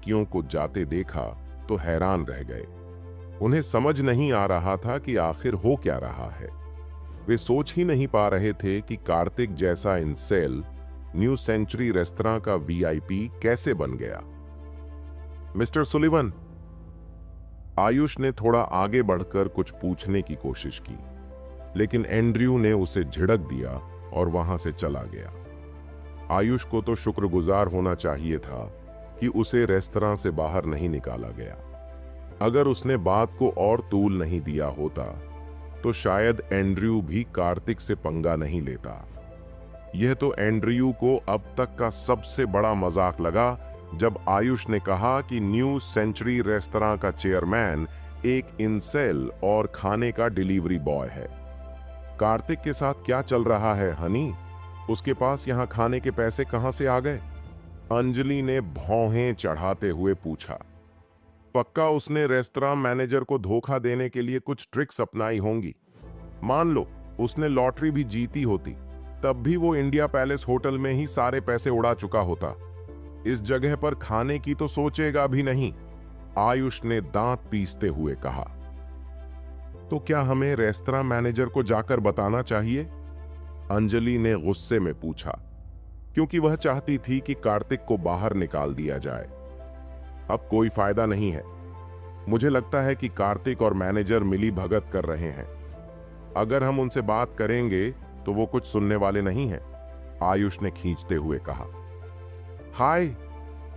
लड़कियों को जाते देखा तो हैरान रह गए। उन्हें समझ नहीं आ रहा था कि आखिर हो क्या रहा है। वे सोच ही नहीं पा रहे थे कि कार्तिक जैसा इंसेल न्यू सेंचुरी रेस्तरां का वीआईपी कैसे बन गया। मिस्टर सुलिवन, आयुष ने थोड़ा आगे बढ़कर कुछ पूछने की कोशिश की, लेकिन एंड्रयू ने उसे झिड़क दिया और वहां से चला गया। आयुष को तो शुक्रगुजार होना चाहिए था कि उसे रेस्तरां से बाहर नहीं निकाला गया। अगर उसने बात को और तूल नहीं दिया होता तो शायद एंड्रयू भी कार्तिक से पंगा नहीं लेता। यह तो एंड्रयू को अब तक का सबसे बड़ा मजाक लगा जब आयुष ने कहा कि न्यू सेंचुरी रेस्तरां का चेयरमैन एक इंसेल और खाने का डिलीवरी बॉय है। कार्तिक के साथ क्या चल रहा है हनी? उसके पास यहां खाने के पैसे कहां से आ गए? अंजलि ने भौहें चढ़ाते हुए पूछा। पक्का उसने रेस्तरां मैनेजर को धोखा देने के लिए कुछ ट्रिक्स अपनाई होंगी। मान लो उसने लॉटरी भी जीती होती, तब भी वो इंडिया पैलेस होटल में ही सारे पैसे उड़ा चुका होता। इस जगह पर खाने की तो सोचेगा भी नहीं, आयुष ने दांत पीसते हुए कहा। तो क्या हमें रेस्तरां मैनेजर को जाकर बताना चाहिए? अंजलि ने गुस्से में पूछा, क्योंकि वह चाहती थी कि कार्तिक को बाहर निकाल दिया जाए। अब कोई फायदा नहीं है। मुझे लगता है कि कार्तिक और मैनेजर मिली भगत कर रहे हैं। अगर हम उनसे बात करेंगे तो वो कुछ सुनने वाले नहीं हैं, आयुष ने खींचते हुए कहा। हाय,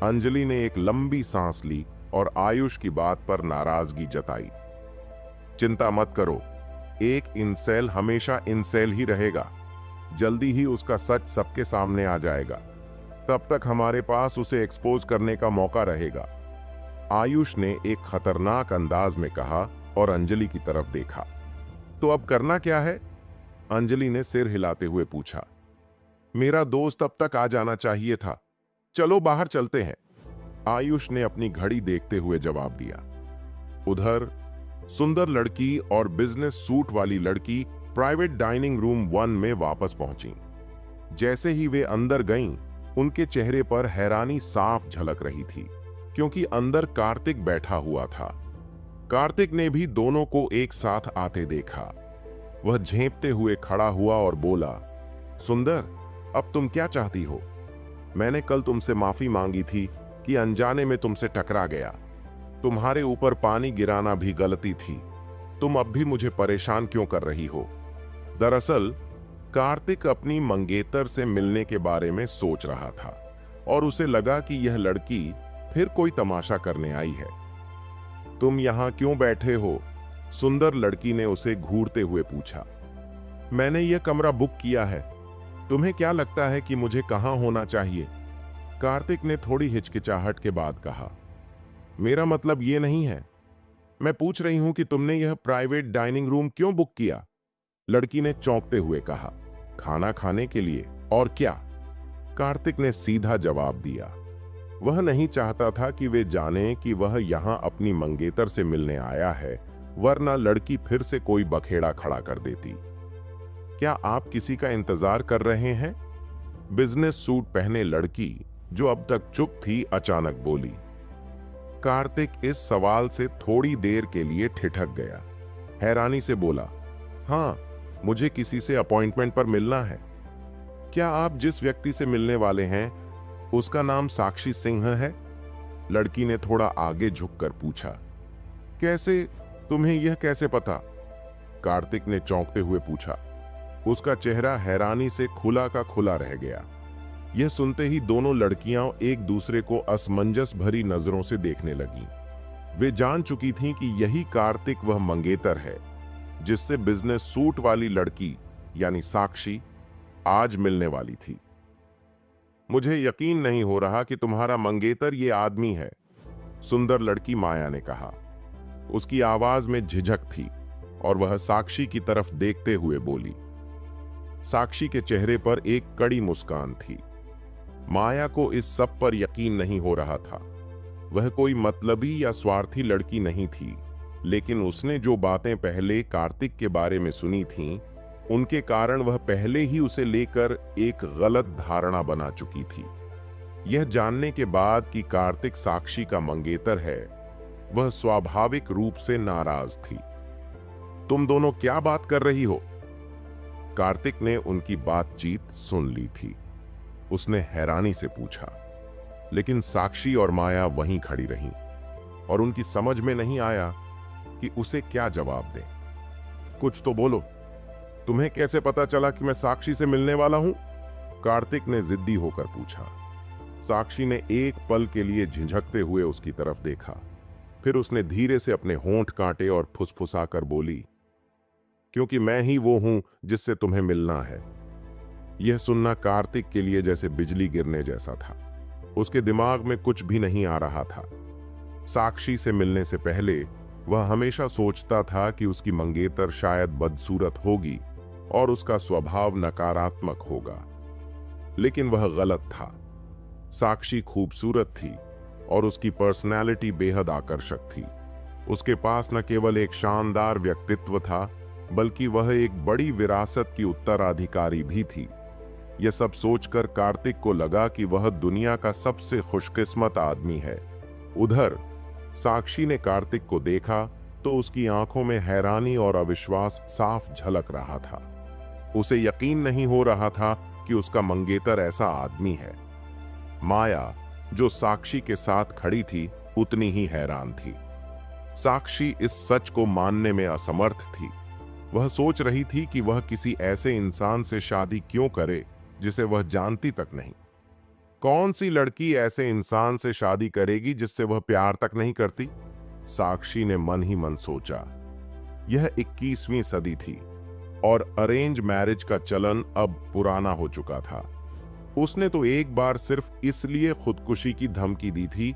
अंजलि ने एक लंबी सांस ली और आयुष की बात पर नाराजगी जताई। चिंता मत करो, एक इंसेल हमेशा इंसेल ही रहेगा। जल्दी ही उसका सच सबके सामने आ जाएगा। तब तक हमारे पास उसे एक्सपोज करने का मौका रहेगा, आयुष ने एक खतरनाक अंदाज में कहा और अंजलि की तरफ देखा। तो अब करना क्या है? अंजलि ने सिर हिलाते हुए पूछा। मेरा दोस्त अब तक आ जाना चाहिए था। चलो बाहर चलते हैं, आयुष ने अपनी घड़ी देखते हुए जवाब दिया। उधर सुंदर लड़की और बिजनेस सूट वाली लड़की प्राइवेट डाइनिंग रूम 1 में वापस पहुंची। जैसे ही वे अंदर गईं, उनके चेहरे पर हैरानी साफ झलक रही थी, क्योंकि अंदर कार्तिक बैठा हुआ था। कार्तिक ने भी दोनों को एक साथ आते देखा। वह झेंपते हुए खड़ा हुआ और बोला, सुंदर, अब तुम क्या चाहती हो? मैंने कल तुमसे माफी मांगी थी कि अनजाने में तुमसे टकरा गया। तुम्हारे ऊपर पानी गिराना भी गलती थी। तुम अब भी मुझे परेशान क्यों कर रही हो? दरअसल कार्तिक अपनी मंगेतर से मिलने के बारे में सोच रहा था और उसे लगा कि यह लड़की फिर कोई तमाशा करने आई है। तुम यहां क्यों बैठे हो? सुंदर लड़की ने उसे घूरते हुए पूछा। मैंने यह कमरा बुक किया है। तुम्हें क्या लगता है कि मुझे कहां होना चाहिए? कार्तिक ने थोड़ी हिचकिचाहट के बाद कहा। मेरा मतलब यह नहीं है। मैं पूछ रही हूं कि तुमने यह प्राइवेट डाइनिंग रूम क्यों बुक किया? लड़की ने चौंकते हुए कहा। खाना खाने के लिए, और क्या? कार्तिक ने सीधा जवाब दिया। वह नहीं चाहता था कि वे जाने कि वह यहां अपनी मंगेतर से मिलने आया है, वरना लड़की फिर से कोई बखेड़ा खड़ा कर देती। क्या आप किसी का इंतजार कर रहे हैं? बिजनेस सूट पहने लड़की, जो अब तक चुप थी, अचानक बोली। कार्तिक इस सवाल से थोड़ी देर के लिए ठिठक गया। हैरानी से बोला, हाँ, मुझे किसी से अपॉइंटमेंट पर मिलना है। क्या आप जिस व्यक्ति से मिलने वाले हैं उसका नाम साक्षी सिंह है? लड़की ने थोड़ा आगे झुककर पूछा। कैसे? तुम्हें यह कैसे पता? कार्तिक ने चौंकते हुए पूछा। उसका चेहरा हैरानी से खुला का खुला रह गया। यह सुनते ही दोनों लड़कियां एक दूसरे को असमंजस भरी नजरों से देखने लगीं। वे जान चुकी थीं कि यही कार्तिक वह मंगेतर है जिससे बिजनेस सूट वाली लड़की यानी साक्षी आज मिलने वाली थी। मुझे यकीन नहीं हो रहा कि तुम्हारा मंगेतर ये आदमी है, सुंदर लड़की माया ने कहा। उसकी आवाज में झिझक थी और वह साक्षी की तरफ देखते हुए बोली। साक्षी के चेहरे पर एक कड़ी मुस्कान थी। माया को इस सब पर यकीन नहीं हो रहा था। वह कोई मतलबी या स्वार्थी लड़की नहीं थी, लेकिन उसने जो बातें पहले कार्तिक के बारे में सुनी थीं, उनके कारण वह पहले ही उसे लेकर एक गलत धारणा बना चुकी थी। यह जानने के बाद कि कार्तिक साक्षी का मंगेतर है, वह स्वाभाविक रूप से नाराज थी। तुम दोनों क्या बात कर रही हो? कार्तिक ने उनकी बातचीत सुन ली थी। उसने हैरानी से पूछा, लेकिन साक्षी और माया वहीं खड़ी रहीं और उनकी समझ में नहीं आया कि उसे क्या जवाब दें। कुछ तो बोलो, तुम्हें कैसे पता चला कि मैं साक्षी से मिलने वाला हूं? कार्तिक ने जिद्दी होकर पूछा। साक्षी ने एक पल के लिए झिझकते हुए उसकी तरफ देखा, फिर उसने धीरे से अपने होंठ काटे और फुसफुसाकर बोली, क्योंकि मैं ही वो हूं जिससे तुम्हें मिलना है। यह सुनना कार्तिक के लिए जैसे बिजली गिरने जैसा था। उसके दिमाग में कुछ भी नहीं आ रहा था। साक्षी से मिलने से पहले वह हमेशा सोचता था कि उसकी मंगेतर शायद बदसूरत होगी और उसका स्वभाव नकारात्मक होगा, लेकिन वह गलत था। साक्षी खूबसूरत थी और उसकी पर्सनैलिटी बेहद आकर्षक थी। उसके पास न केवल एक शानदार व्यक्तित्व था, बल्कि वह एक बड़ी विरासत की उत्तराधिकारी भी थी। यह सब सोचकर कार्तिक को लगा कि वह दुनिया का सबसे खुशकिस्मत आदमी है। उधर साक्षी ने कार्तिक को देखा तो उसकी आंखों में हैरानी और अविश्वास साफ झलक रहा था। उसे यकीन नहीं हो रहा था कि उसका मंगेतर ऐसा आदमी है। माया, जो साक्षी के साथ खड़ी थी, उतनी ही हैरान थी। साक्षी इस सच को मानने में असमर्थ थी। वह सोच रही थी कि वह किसी ऐसे इंसान से शादी क्यों करे जिसे वह जानती तक नहीं। कौन सी लड़की ऐसे इंसान से शादी करेगी जिससे वह प्यार तक नहीं करती? साक्षी ने मन ही मन सोचा। यह 21वीं सदी थी और अरेंज मैरिज का चलन अब पुराना हो चुका था। उसने तो एक बार सिर्फ इसलिए खुदकुशी की धमकी दी थी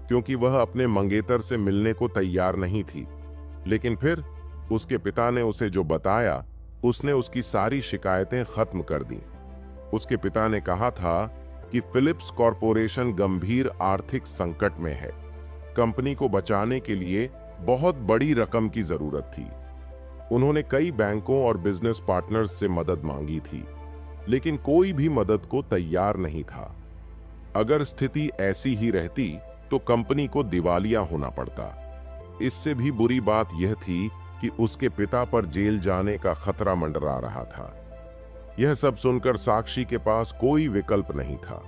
क्योंकि वह अपने मंगेतर से मिलने को तैयार नहीं थी, लेकिन फिर उसके पिता ने उसे जो बताया, उसने उसकी सारी शिकायतें खत्म कर दी। उसके पिता ने कहा था कि फिलिप्स कॉरपोरेशन गंभीर आर्थिक संकट में है। कंपनी को बचाने के लिए बहुत बड़ी रकम की जरूरत थी। उन्होंने कई बैंकों और बिजनेस पार्टनर्स से मदद मांगी थी, लेकिन कोई भी मदद को तैयार नहीं था। अगर स्थिति ऐसी ही रहती तो कंपनी को दिवालिया होना पड़ता। इससे भी बुरी बात यह थी कि उसके पिता पर जेल जाने का खतरा मंडरा रहा था। यह सब सुनकर साक्षी के पास कोई विकल्प नहीं था।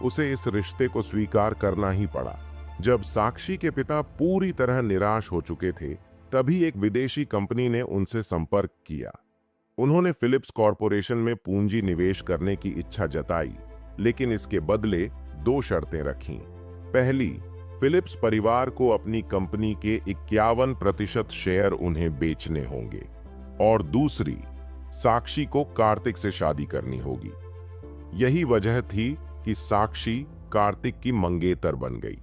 उसे इस रिश्ते को स्वीकार करना ही पड़ा। जब साक्षी के पिता पूरी तरह निराश हो चुके थे, तभी एक विदेशी कंपनी ने उनसे संपर्क किया। उन्होंने फिलिप्स कॉरपोरेशन में पूंजी निवेश करने की इच्छा जताई, लेकिन इसके बदले 2 शर्तें रखीं। पहली, फिलिप्स परिवार को अपनी कंपनी के 51% शेयर उन्हें बेचने होंगे, और दूसरी, साक्षी को कार्तिक से शादी करनी होगी। यही वजह थी कि साक्षी कार्तिक की मंगेतर बन गई।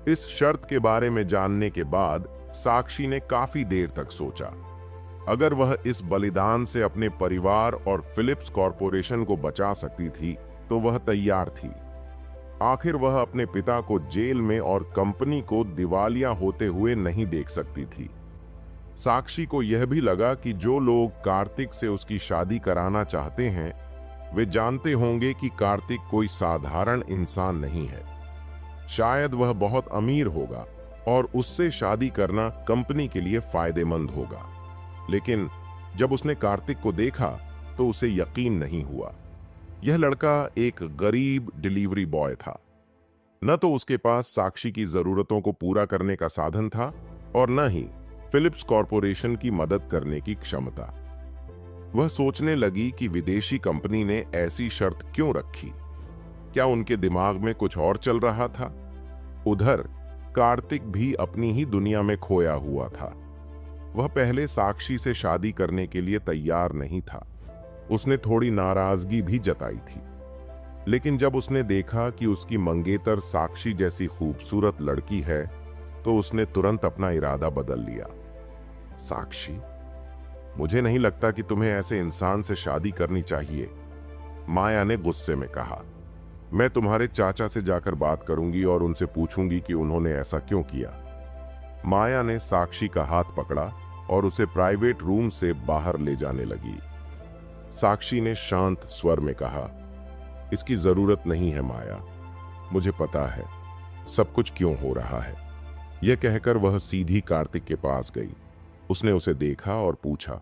इस शर्त के बारे में जानने के बाद साक्षी ने काफी देर तक सोचा। अगर वह इस बलिदान से अपने परिवार और फिलिप्स कॉरपोरेशन को बचा सकती थी तो वह तैयार थी। आखिर वह अपने पिता को जेल में और कंपनी को दिवालिया होते हुए नहीं देख सकती थी। साक्षी को यह भी लगा कि जो लोग कार्तिक से उसकी शादी कराना चाहते हैं, वे जानते होंगे कि कार्तिक कोई साधारण इंसान नहीं है। शायद वह बहुत अमीर होगा और उससे शादी करना कंपनी के लिए फायदेमंद होगा। लेकिन जब उसने कार्तिक को देखा तो उसे यकीन नहीं हुआ। यह लड़का एक गरीब डिलीवरी बॉय था। न तो उसके पास साक्षी की जरूरतों को पूरा करने का साधन था और न ही फिलिप्स कॉरपोरेशन की मदद करने की क्षमता। वह सोचने लगी कि विदेशी कंपनी ने ऐसी शर्त क्यों रखी। क्या उनके दिमाग में कुछ और चल रहा था? उधर कार्तिक भी अपनी ही दुनिया में खोया हुआ था। वह पहले साक्षी से शादी करने के लिए तैयार नहीं था। उसने थोड़ी नाराजगी भी जताई थी, लेकिन जब उसने देखा कि उसकी मंगेतर साक्षी जैसी खूबसूरत लड़की है तो उसने तुरंत अपना इरादा बदल लिया। साक्षी, मुझे नहीं लगता कि तुम्हें ऐसे इंसान से शादी करनी चाहिए, माया ने गुस्से में कहा। मैं तुम्हारे चाचा से जाकर बात करूंगी और उनसे पूछूंगी कि उन्होंने ऐसा क्यों किया। माया ने साक्षी का हाथ पकड़ा और उसे प्राइवेट रूम से बाहर ले जाने लगी। साक्षी ने शांत स्वर में कहा, इसकी जरूरत नहीं है माया, मुझे पता है सब कुछ क्यों हो रहा है। यह कहकर वह सीधी कार्तिक के पास गई। उसने उसे देखा और पूछा,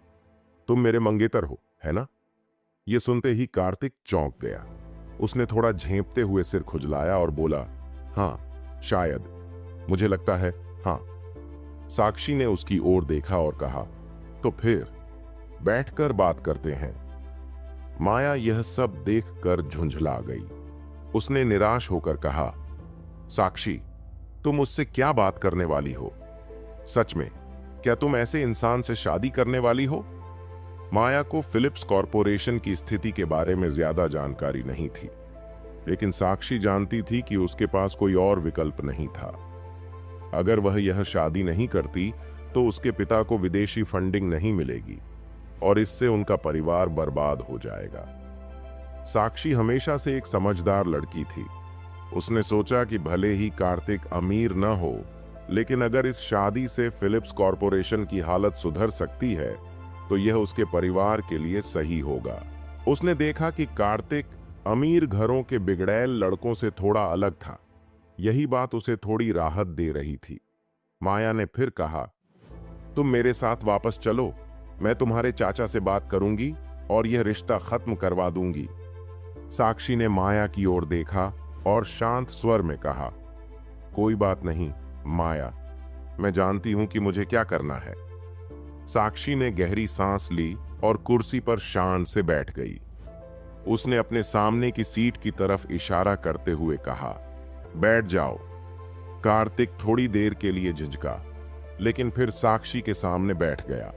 तुम मेरे मंगेतर हो, है ना? यह सुनते ही कार्तिक चौंक गया। उसने थोड़ा झेंपते हुए सिर खुजलाया और बोला, हाँ शायद, मुझे लगता है हाँ। साक्षी ने उसकी ओर देखा और कहा, तो फिर बैठकर बात करते हैं। माया यह सब देखकर झुंझला गई। उसने निराश होकर कहा, साक्षी, तुम मुझसे क्या बात करने वाली हो? सच में, क्या तुम ऐसे इंसान से शादी करने वाली हो? माया को फिलिप्स कॉरपोरेशन की स्थिति के बारे में ज्यादा जानकारी नहीं थी, लेकिन साक्षी जानती थी कि उसके पास कोई और विकल्प नहीं था। अगर वह यह शादी नहीं करती तो उसके पिता को विदेशी फंडिंग नहीं मिलेगी और इससे उनका परिवार बर्बाद हो जाएगा। साक्षी हमेशा से एक समझदार लड़की थी। उसने सोचा कि भले ही कार्तिक अमीर न हो, लेकिन अगर इस शादी से फिलिप्स कॉरपोरेशन की हालत सुधर सकती है तो यह उसके परिवार के लिए सही होगा। उसने देखा कि कार्तिक अमीर घरों के बिगड़ैल लड़कों से थोड़ा अलग था। यही बात उसे थोड़ी राहत दे रही थी। माया ने फिर कहा, तुम मेरे साथ वापस चलो, मैं तुम्हारे चाचा से बात करूंगी और यह रिश्ता खत्म करवा दूंगी। साक्षी ने माया की ओर देखा और शांत स्वर में कहा, कोई बात नहीं माया, मैं जानती हूं कि मुझे क्या करना है। साक्षी ने गहरी सांस ली और कुर्सी पर शान से बैठ गई। उसने अपने सामने की सीट की तरफ इशारा करते हुए कहा, बैठ जाओ। कार्तिक थोड़ी देर के लिए झिझका, लेकिन फिर साक्षी के सामने बैठ गया।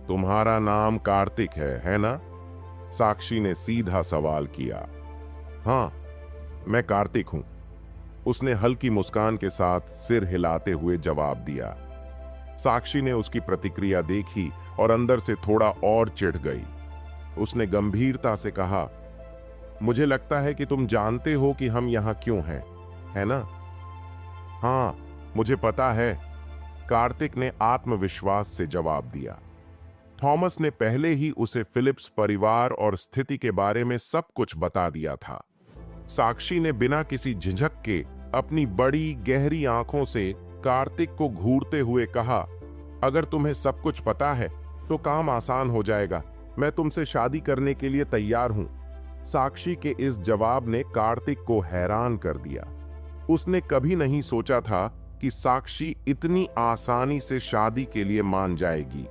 तुम्हारा नाम कार्तिक है ना? साक्षी ने सीधा सवाल किया। हाँ, मैं कार्तिक हूं, उसने हल्की मुस्कान के साथ सिर हिलाते हुए जवाब दिया। साक्षी ने उसकी प्रतिक्रिया देखी और अंदर से थोड़ा और चिढ़ गई। उसने गंभीरता से कहा, मुझे लगता है कि तुम जानते हो कि हम यहां क्यों हैं, है ना? हाँ, मुझे पता है, कार्तिक ने आत्मविश्वास से जवाब दिया। थॉमस ने पहले ही उसे फिलिप्स परिवार और स्थिति के बारे में सब कुछ बता दिया था। साक्षी ने बिना किसी झिझक के अपनी बड़ी गहरी आंखों से कार्तिक को घूरते हुए कहा, अगर तुम्हें सब कुछ पता है तो काम आसान हो जाएगा, मैं तुमसे शादी करने के लिए तैयार हूं। साक्षी के इस जवाब ने कार्तिक को हैरान कर दिया। उसने कभी नहीं सोचा था कि साक्षी इतनी आसानी से शादी के लिए मान जाएगी।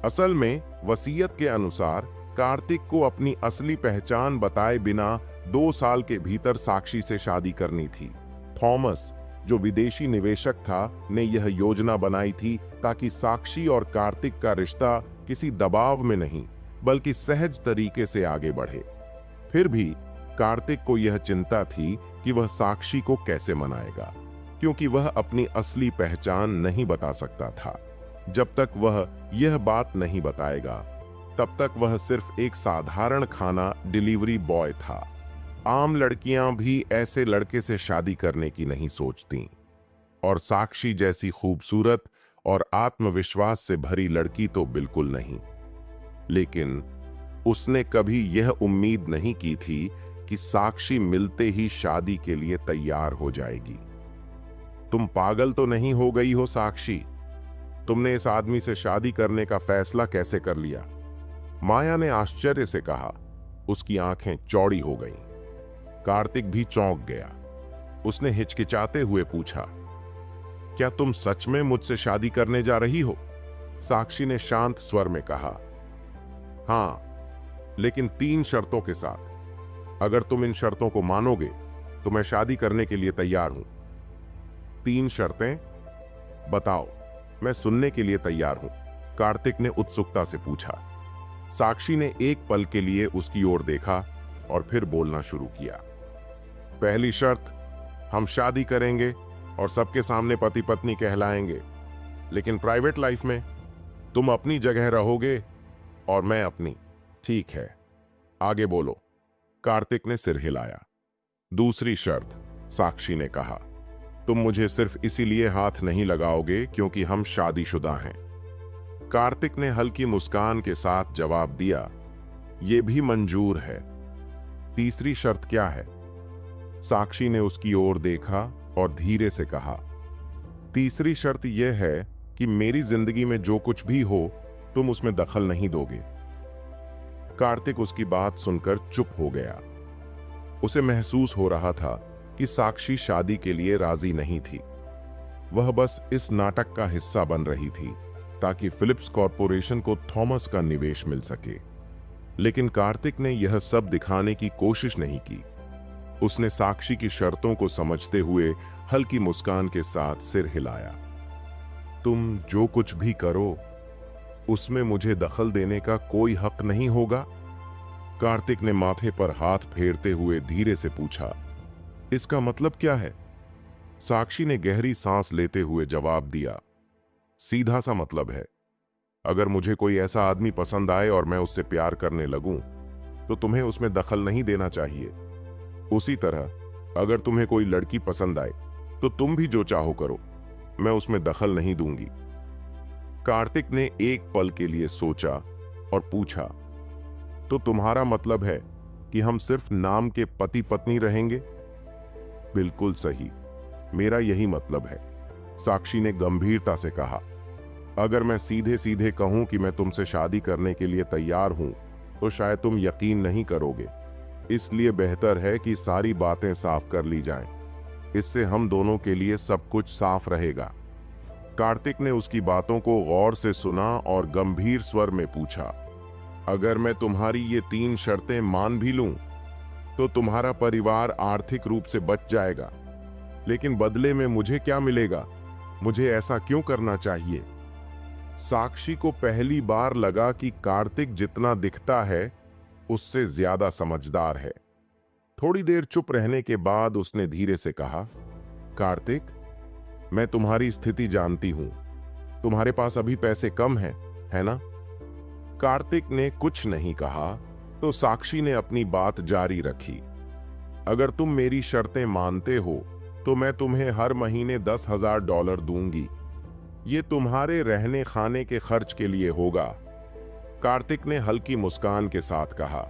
असल में वसीयत के अनुसार कार्तिक को अपनी असली पहचान बताए बिना 2 साल के भीतर साक्षी से शादी करनी थी। थॉमस, जो विदेशी निवेशक था, ने यह योजना बनाई थी ताकि साक्षी और कार्तिक का रिश्ता किसी दबाव में नहीं बल्कि सहज तरीके से आगे बढ़े। फिर भी कार्तिक को यह चिंता थी कि वह साक्षी को कैसे मनाएगा, क्योंकि वह अपनी असली पहचान नहीं बता सकता था। जब तक वह यह बात नहीं बताएगा, तब तक वह सिर्फ एक साधारण खाना डिलीवरी बॉय था। आम लड़कियां भी ऐसे लड़के से शादी करने की नहीं सोचती, और साक्षी जैसी खूबसूरत और आत्मविश्वास से भरी लड़की तो बिल्कुल नहीं। लेकिन उसने कभी यह उम्मीद नहीं की थी कि साक्षी मिलते ही शादी के लिए तैयार हो जाएगी। तुम पागल तो नहीं हो गई हो साक्षी? तुमने इस आदमी से शादी करने का फैसला कैसे कर लिया? माया ने आश्चर्य से कहा। उसकी आंखें चौड़ी हो गईं। कार्तिक भी चौंक गया। उसने हिचकिचाते हुए पूछा, क्या तुम सच में मुझसे शादी करने जा रही हो? साक्षी ने शांत स्वर में कहा, हाँ, लेकिन 3 शर्तों के साथ। अगर तुम इन शर्तों को मानोगे तो मैं शादी करने के लिए तैयार हूं। 3 शर्तें? बताओ, मैं सुनने के लिए तैयार हूं, कार्तिक ने उत्सुकता से पूछा। साक्षी ने एक पल के लिए उसकी ओर देखा और फिर बोलना शुरू किया। पहली शर्त, हम शादी करेंगे और सबके सामने पति पत्नी कहलाएंगे, लेकिन प्राइवेट लाइफ में तुम अपनी जगह रहोगे और मैं अपनी। ठीक है, आगे बोलो। कार्तिक ने सिर हिलाया। दूसरी शर्त, साक्षी ने कहा, तुम मुझे सिर्फ इसीलिए हाथ नहीं लगाओगे क्योंकि हम शादीशुदा हैं। कार्तिक ने हल्की मुस्कान के साथ जवाब दिया, यह भी मंजूर है। तीसरी शर्त क्या है? साक्षी ने उसकी ओर देखा और धीरे से कहा, तीसरी शर्त यह है कि मेरी जिंदगी में जो कुछ भी हो तुम उसमें दखल नहीं दोगे। कार्तिक उसकी बात सुनकर चुप हो गया। उसे महसूस हो रहा था कि साक्षी शादी के लिए राजी नहीं थी। वह बस इस नाटक का हिस्सा बन रही थी ताकि फिलिप्स कॉरपोरेशन को थॉमस का निवेश मिल सके। लेकिन कार्तिक ने यह सब दिखाने की कोशिश नहीं की। उसने साक्षी की शर्तों को समझते हुए हल्की मुस्कान के साथ सिर हिलाया। तुम जो कुछ भी करो उसमें मुझे दखल देने का कोई हक नहीं होगा? कार्तिक ने माथे पर हाथ फेरते हुए धीरे से पूछा। इसका मतलब क्या है? साक्षी ने गहरी सांस लेते हुए जवाब दिया, सीधा सा मतलब है, अगर मुझे कोई ऐसा आदमी पसंद आए और मैं उससे प्यार करने लगूं तो तुम्हें उसमें दखल नहीं देना चाहिए। उसी तरह अगर तुम्हें कोई लड़की पसंद आए तो तुम भी जो चाहो करो, मैं उसमें दखल नहीं दूंगी। कार्तिक ने एक पल के लिए सोचा और पूछा, तो तुम्हारा मतलब है कि हम सिर्फ नाम के पति पत्नी रहेंगे? बिल्कुल सही, मेरा यही मतलब है, साक्षी ने गंभीरता से कहा। अगर मैं सीधे सीधे कहूं कि मैं तुमसे शादी करने के लिए तैयार हूं तो शायद तुम यकीन नहीं करोगे। इसलिए बेहतर है कि सारी बातें साफ कर ली जाएं। इससे हम दोनों के लिए सब कुछ साफ रहेगा। कार्तिक ने उसकी बातों को गौर से सुना और गंभीर स्वर में पूछा, अगर मैं तुम्हारी ये 3 शर्तें मान भी लूं तो तुम्हारा परिवार आर्थिक रूप से बच जाएगा, लेकिन बदले में मुझे क्या मिलेगा? मुझे ऐसा क्यों करना चाहिए? साक्षी को पहली बार लगा कि कार्तिक जितना दिखता है उससे ज्यादा समझदार है। थोड़ी देर चुप रहने के बाद उसने धीरे से कहा, कार्तिक, मैं तुम्हारी स्थिति जानती हूं। तुम्हारे पास अभी पैसे कम हैं, है ना? कार्तिक ने कुछ नहीं कहा तो साक्षी ने अपनी बात जारी रखी। अगर तुम मेरी शर्तें मानते हो तो मैं तुम्हें हर महीने $10,000 दूंगी। ये तुम्हारे रहने खाने के खर्च के लिए होगा। कार्तिक ने हल्की मुस्कान के साथ कहा,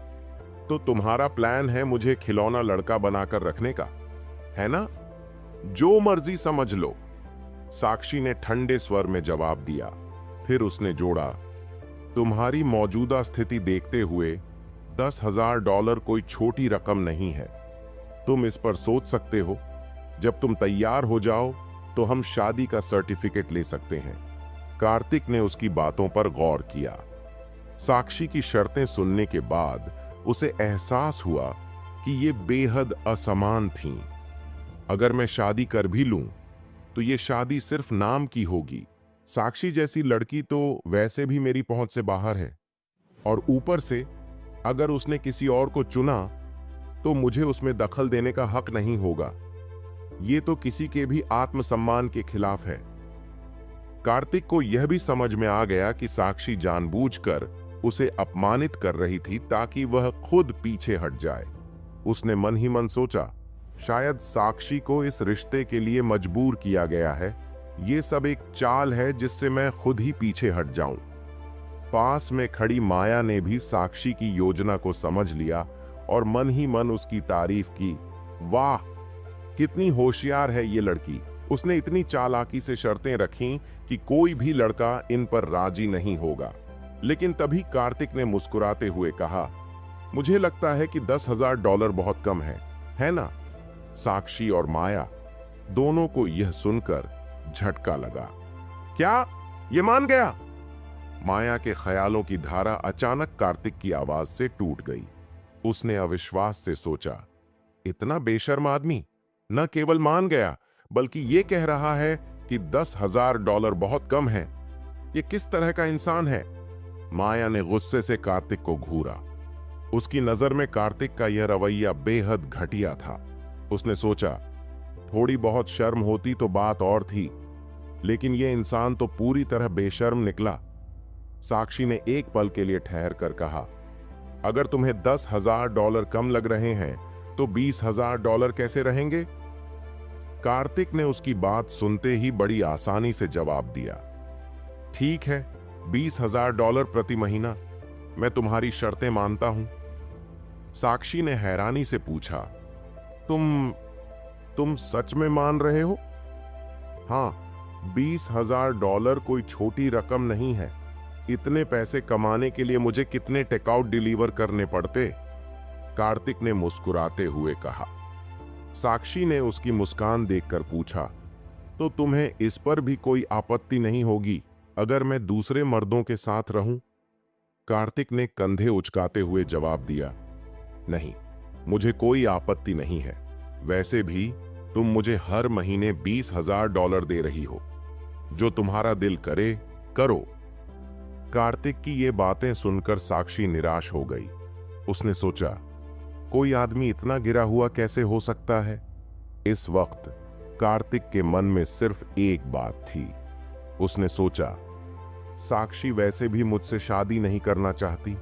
तो तुम्हारा प्लान है मुझे खिलौना लड़का बनाकर रखने का, है ना? जो मर्जी समझ लो, साक्षी ने ठंडे स्वर में जवाब दिया। फिर उसने जोड़ा, तुम्हारी मौजूदा स्थिति देखते हुए $10,000 कोई छोटी रकम नहीं है। तुम इस पर सोच सकते हो। जब तुम तैयार हो जाओ तो हम शादी का सर्टिफिकेट ले सकते हैं। कार्तिक ने उसकी बातों पर गौर किया। साक्षी की शर्तें सुनने के बाद उसे एहसास हुआ कि ये बेहद असमान थीं। अगर मैं शादी कर भी लूं तो ये शादी सिर्फ नाम की होगी। साक्षी जैसी लड़की तो वैसे भी मेरी पहुंच से बाहर है, और ऊपर से अगर उसने किसी और को चुना तो मुझे उसमें दखल देने का हक नहीं होगा। ये तो किसी के भी आत्मसम्मान के खिलाफ है। कार्तिक को यह भी समझ में आ गया कि साक्षी जानबूझकर उसे अपमानित कर रही थी ताकि वह खुद पीछे हट जाए। उसने मन ही मन सोचा, शायद साक्षी को इस रिश्ते के लिए मजबूर किया गया है। ये सब एक चाल है जिससे मैं खुद ही पीछे हट जाऊं। पास में खड़ी माया ने भी साक्षी की योजना को समझ लिया और मन ही मन उसकी तारीफ की। वाह, कितनी होशियार है ये लड़की। उसने इतनी चालाकी से शर्तें रखीं कि कोई भी लड़का इन पर राजी नहीं होगा। लेकिन तभी कार्तिक ने मुस्कुराते हुए कहा, मुझे लगता है कि $10,000 बहुत कम है ना? साक्षी और माया दोनों को यह सुनकर झटका लगा। क्या? ये मान गया? माया के ख्यालों की धारा अचानक कार्तिक की आवाज से टूट गई। उसने अविश्वास से सोचा, इतना बेशर्म आदमी न केवल मान गया बल्कि ये कह रहा है कि $10,000 बहुत कम है। ये किस तरह का इंसान है? माया ने गुस्से से कार्तिक को घूरा। उसकी नजर में कार्तिक का यह रवैया बेहद घटिया था। उसने सोचा, थोड़ी बहुत शर्म होती तो बात और थी, लेकिन यह इंसान तो पूरी तरह बेशर्म निकला। साक्षी ने एक पल के लिए ठहर कर कहा, अगर तुम्हें $10,000 कम लग रहे हैं तो $20,000 कैसे रहेंगे? कार्तिक ने उसकी बात सुनते ही बड़ी आसानी से जवाब दिया, ठीक है, $20,000 प्रति महीना। मैं तुम्हारी शर्तें मानता हूं। साक्षी ने हैरानी से पूछा, तुम तुम सच में मान रहे हो? हाँ, $20,000 कोई छोटी रकम नहीं है। इतने पैसे कमाने के लिए मुझे कितने टेकआउट डिलीवर करने पड़ते? कार्तिक ने मुस्कुराते हुए कहा। साक्षी ने उसकी मुस्कान देखकर पूछा, तो तुम्हें इस पर भी कोई आपत्ति नहीं होगी अगर मैं दूसरे मर्दों के साथ रहूं? कार्तिक ने कंधे उचकाते हुए जवाब दिया, नहीं, मुझे कोई आपत्ति नहीं है। वैसे भी तुम मुझे हर महीने $20,000 दे रही हो। जो तुम्हारा दिल करे करो। कार्तिक की ये बातें सुनकर साक्षी निराश हो गई। उसने सोचा, कोई आदमी इतना गिरा हुआ कैसे हो सकता है? इस वक्त कार्तिक के मन में सिर्फ एक बात थी। उसने सोचा, साक्षी वैसे भी मुझसे शादी नहीं करना चाहती।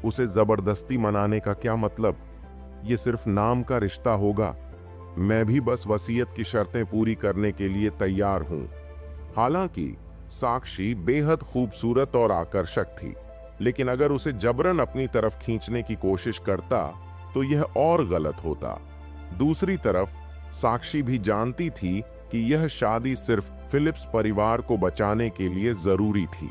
उसे जबरदस्ती मनाने का क्या मतलब? ये सिर्फ नाम का रिश्ता होगा। मैं भी बस वसीयत की शर्तें पूरी करने के लिए तैयार हूं। हालांकि साक्षी बेहद खूबसूरत और आकर्षक थी, लेकिन अगर उसे जबरन अपनी तरफ खींचने की कोशिश करता तो यह और गलत होता। दूसरी तरफ साक्षी भी जानती थी कि यह शादी सिर्फ फिलिप्स परिवार को बचाने के लिए जरूरी थी।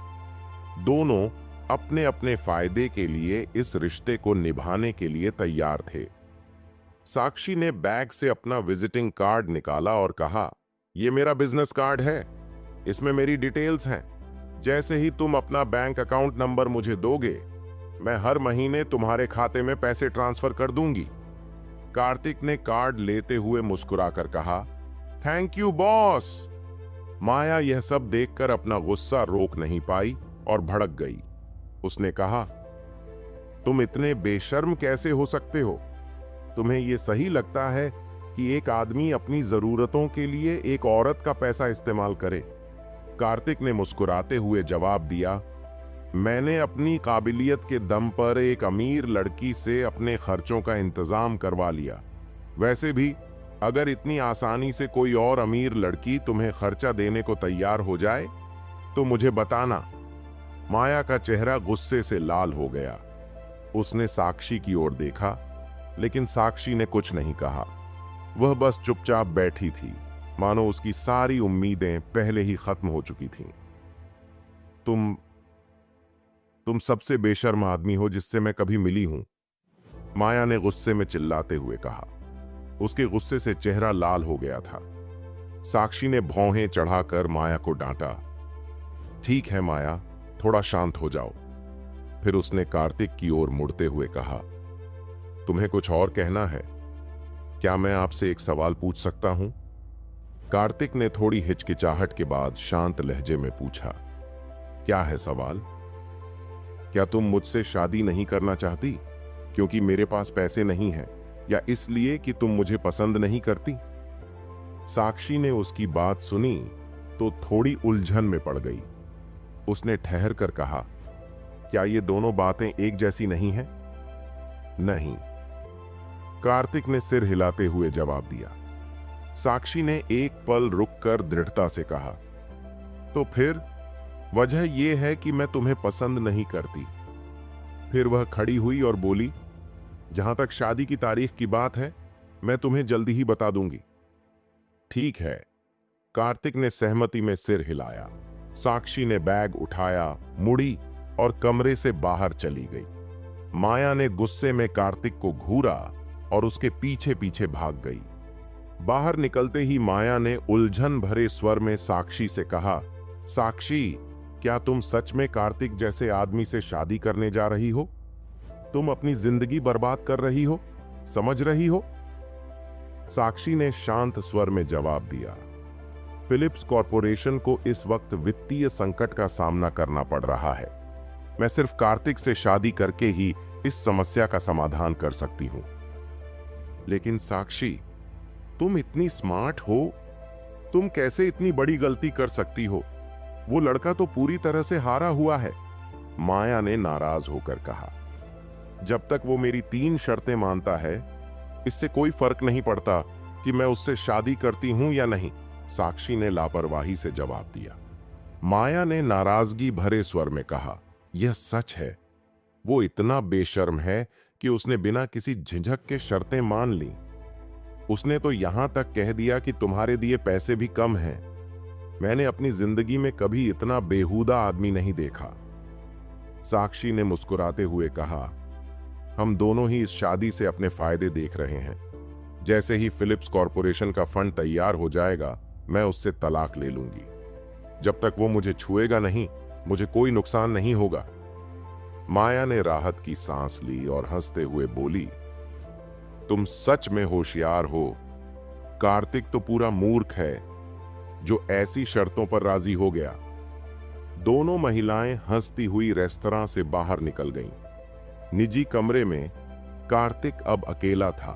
दोनों अपने अपने फायदे के लिए इस रिश्ते को निभाने के लिए तैयार थे। साक्षी ने बैग से अपना विजिटिंग कार्ड निकाला और कहा, यह मेरा बिजनेस कार्ड है। इसमें मेरी डिटेल्स हैं। जैसे ही तुम अपना बैंक अकाउंट नंबर मुझे दोगे, मैं हर महीने तुम्हारे खाते में पैसे ट्रांसफर कर दूंगी। कार्तिक ने कार्ड लेते हुए मुस्कुराकर कहा, थैंक यू बॉस। माया यह सब देखकर अपना गुस्सा रोक नहीं पाई और भड़क गई। उसने कहा, तुम इतने बेशर्म कैसे हो सकते हो? तुम्हें यह सही लगता है कि एक आदमी अपनी जरूरतों के लिए एक औरत का पैसा इस्तेमाल करे? कार्तिक ने मुस्कुराते हुए जवाब दिया, मैंने अपनी काबिलियत के दम पर एक अमीर लड़की से अपने खर्चों का इंतजाम करवा लिया। वैसे भी अगर इतनी आसानी से कोई और अमीर लड़की तुम्हें खर्चा देने को तैयार हो जाए तो मुझे बताना। माया का चेहरा गुस्से से लाल हो गया। उसने साक्षी की ओर देखा, लेकिन साक्षी ने कुछ नहीं कहा। वह बस चुपचाप बैठी थी, मानो उसकी सारी उम्मीदें पहले ही खत्म हो चुकी थीं। तुम सबसे बेशर्म आदमी हो जिससे मैं कभी मिली हूं, माया ने गुस्से में चिल्लाते हुए कहा। उसके गुस्से से चेहरा लाल हो गया था। साक्षी ने भौहें चढ़ाकर माया को डांटा, ठीक है माया, थोड़ा शांत हो जाओ। फिर उसने कार्तिक की ओर मुड़ते हुए कहा, तुम्हें कुछ और कहना है? क्या मैं आपसे एक सवाल पूछ सकता हूं? कार्तिक ने थोड़ी हिचकिचाहट के बाद शांत लहजे में पूछा, क्या है सवाल? क्या तुम मुझसे शादी नहीं करना चाहती क्योंकि मेरे पास पैसे नहीं हैं, या इसलिए कि तुम मुझे पसंद नहीं करती? साक्षी ने उसकी बात सुनी तो थोड़ी उलझन में पड़ गई। उसने ठहर कर कहा, क्या ये दोनों बातें एक जैसी नहीं हैं? नहीं, कार्तिक ने सिर हिलाते हुए जवाब दिया। साक्षी ने एक पल रुककर दृढ़ता से कहा, तो फिर वजह यह है कि मैं तुम्हें पसंद नहीं करती। फिर वह खड़ी हुई और बोली, जहां तक शादी की तारीख की बात है, मैं तुम्हें जल्दी ही बता दूंगी। ठीक है, कार्तिक ने सहमति में सिर हिलाया। साक्षी ने बैग उठाया, मुड़ी और कमरे से बाहर चली गई। माया ने गुस्से में कार्तिक को घूरा और उसके पीछे पीछे भाग गई। बाहर निकलते ही माया ने उलझन भरे स्वर में साक्षी से कहा, साक्षी, क्या तुम सच में कार्तिक जैसे आदमी से शादी करने जा रही हो? तुम अपनी जिंदगी बर्बाद कर रही हो, समझ रही हो? साक्षी ने शांत स्वर में जवाब दिया, फिलिप्स कॉरपोरेशन को इस वक्त वित्तीय संकट का सामना करना पड़ रहा है। मैं सिर्फ कार्तिक से शादी करके ही इस समस्या का समाधान कर सकती हूं। लेकिन साक्षी, तुम इतनी स्मार्ट हो, तुम कैसे इतनी बड़ी गलती कर सकती हो? वो लड़का तो पूरी तरह से हारा हुआ है, माया ने नाराज होकर कहा। जब तक वो मेरी 3 शर्तें मानता है, इससे कोई फर्क नहीं पड़ता कि मैं उससे शादी करती हूं या नहीं, साक्षी ने लापरवाही से जवाब दिया। माया ने नाराजगी भरे स्वर में कहा, यह सच है। वो इतना बेशर्म है कि उसने बिना किसी झिझक के शर्तें मान ली। उसने तो यहां तक कह दिया कि तुम्हारे दिए पैसे भी कम हैं। मैंने अपनी जिंदगी में कभी इतना बेहुदा आदमी नहीं देखा। साक्षी ने मुस्कुराते हुए कहा, हम दोनों ही इस शादी से अपने फायदे देख रहे हैं। जैसे ही फिलिप्स कॉरपोरेशन का फंड तैयार हो जाएगा, मैं उससे तलाक ले लूंगी। जब तक वो मुझे छुएगा नहीं, मुझे कोई नुकसान नहीं होगा। माया ने राहत की सांस ली और हंसते हुए बोली, तुम सच में होशियार हो। कार्तिक तो पूरा मूर्ख है जो ऐसी शर्तों पर राजी हो गया। दोनों महिलाएं हंसती हुई रेस्तरां से बाहर निकल गईं। निजी कमरे में कार्तिक अब अकेला था।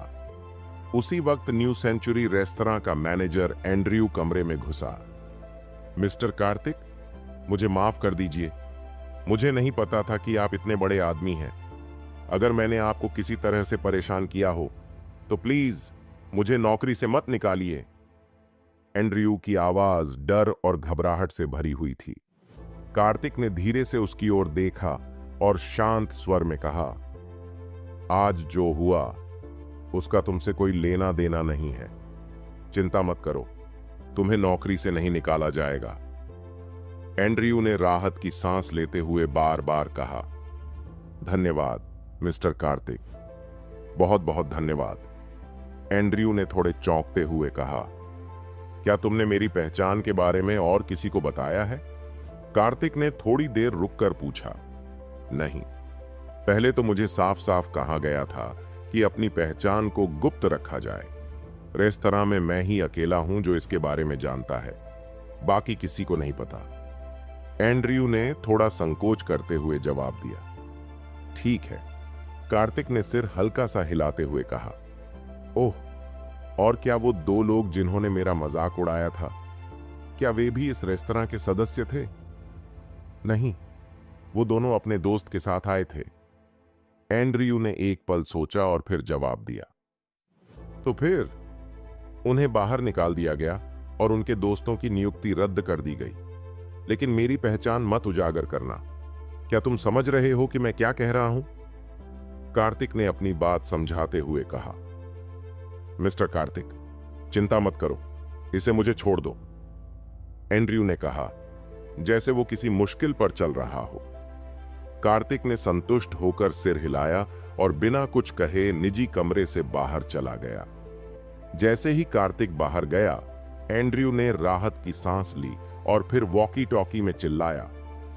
उसी वक्त न्यू सेंचुरी रेस्तरां का मैनेजर एंड्रयू कमरे में घुसा। मिस्टर कार्तिक, मुझे माफ कर दीजिए। मुझे नहीं पता था कि आप इतने बड़े आदमी हैं। अगर मैंने आपको किसी तरह से परेशान किया हो तो प्लीज मुझे नौकरी से मत निकालिए। एंड्रयू की आवाज डर और घबराहट से भरी हुई थी। कार्तिक ने धीरे से उसकी ओर देखा और शांत स्वर में कहा, आज जो हुआ उसका तुमसे कोई लेना देना नहीं है। चिंता मत करो, तुम्हें नौकरी से नहीं निकाला जाएगा। एंड्रयू ने राहत की सांस लेते हुए बार बार कहा, धन्यवाद मिस्टर कार्तिक, बहुत बहुत धन्यवाद। एंड्रयू ने थोड़े चौंकते हुए कहा, क्या तुमने मेरी पहचान के बारे में और किसी को बताया है? कार्तिक ने थोड़ी देर रुककर पूछा, नहीं, पहले तो मुझे साफ साफ कहा गया था कि अपनी पहचान को गुप्त रखा जाए। रेस्तरां में मैं ही अकेला हूं जो इसके बारे में जानता है, बाकी किसी को नहीं पता। एंड्रयू ने थोड़ा संकोच करते हुए जवाब दिया, ठीक है। कार्तिक ने सिर हल्का सा हिलाते हुए कहा, ओह, और क्या वो दो लोग जिन्होंने मेरा मजाक उड़ाया था, क्या वे भी इस रेस्तरां के सदस्य थे? नहीं, वो दोनों अपने दोस्त के साथ आए थे। एंड्रयू ने एक पल सोचा और फिर जवाब दिया, तो फिर उन्हें बाहर निकाल दिया गया और उनके दोस्तों की नियुक्ति रद्द कर दी गई। लेकिन मेरी पहचान मत उजागर करना। क्या तुम समझ रहे हो कि मैं क्या कह रहा हूं? कार्तिक ने अपनी बात समझाते हुए कहा, मिस्टर कार्तिक, चिंता मत करो, इसे मुझे छोड़ दो। एंड्रयू ने कहा, जैसे वो किसी मुश्किल पर चल रहा हो। कार्तिक ने संतुष्ट होकर सिर हिलाया और बिना कुछ कहे निजी कमरे से बाहर चला गया। जैसे ही कार्तिक बाहर गया, एंड्रयू ने राहत की सांस ली और फिर वॉकी टॉकी में चिल्लाया,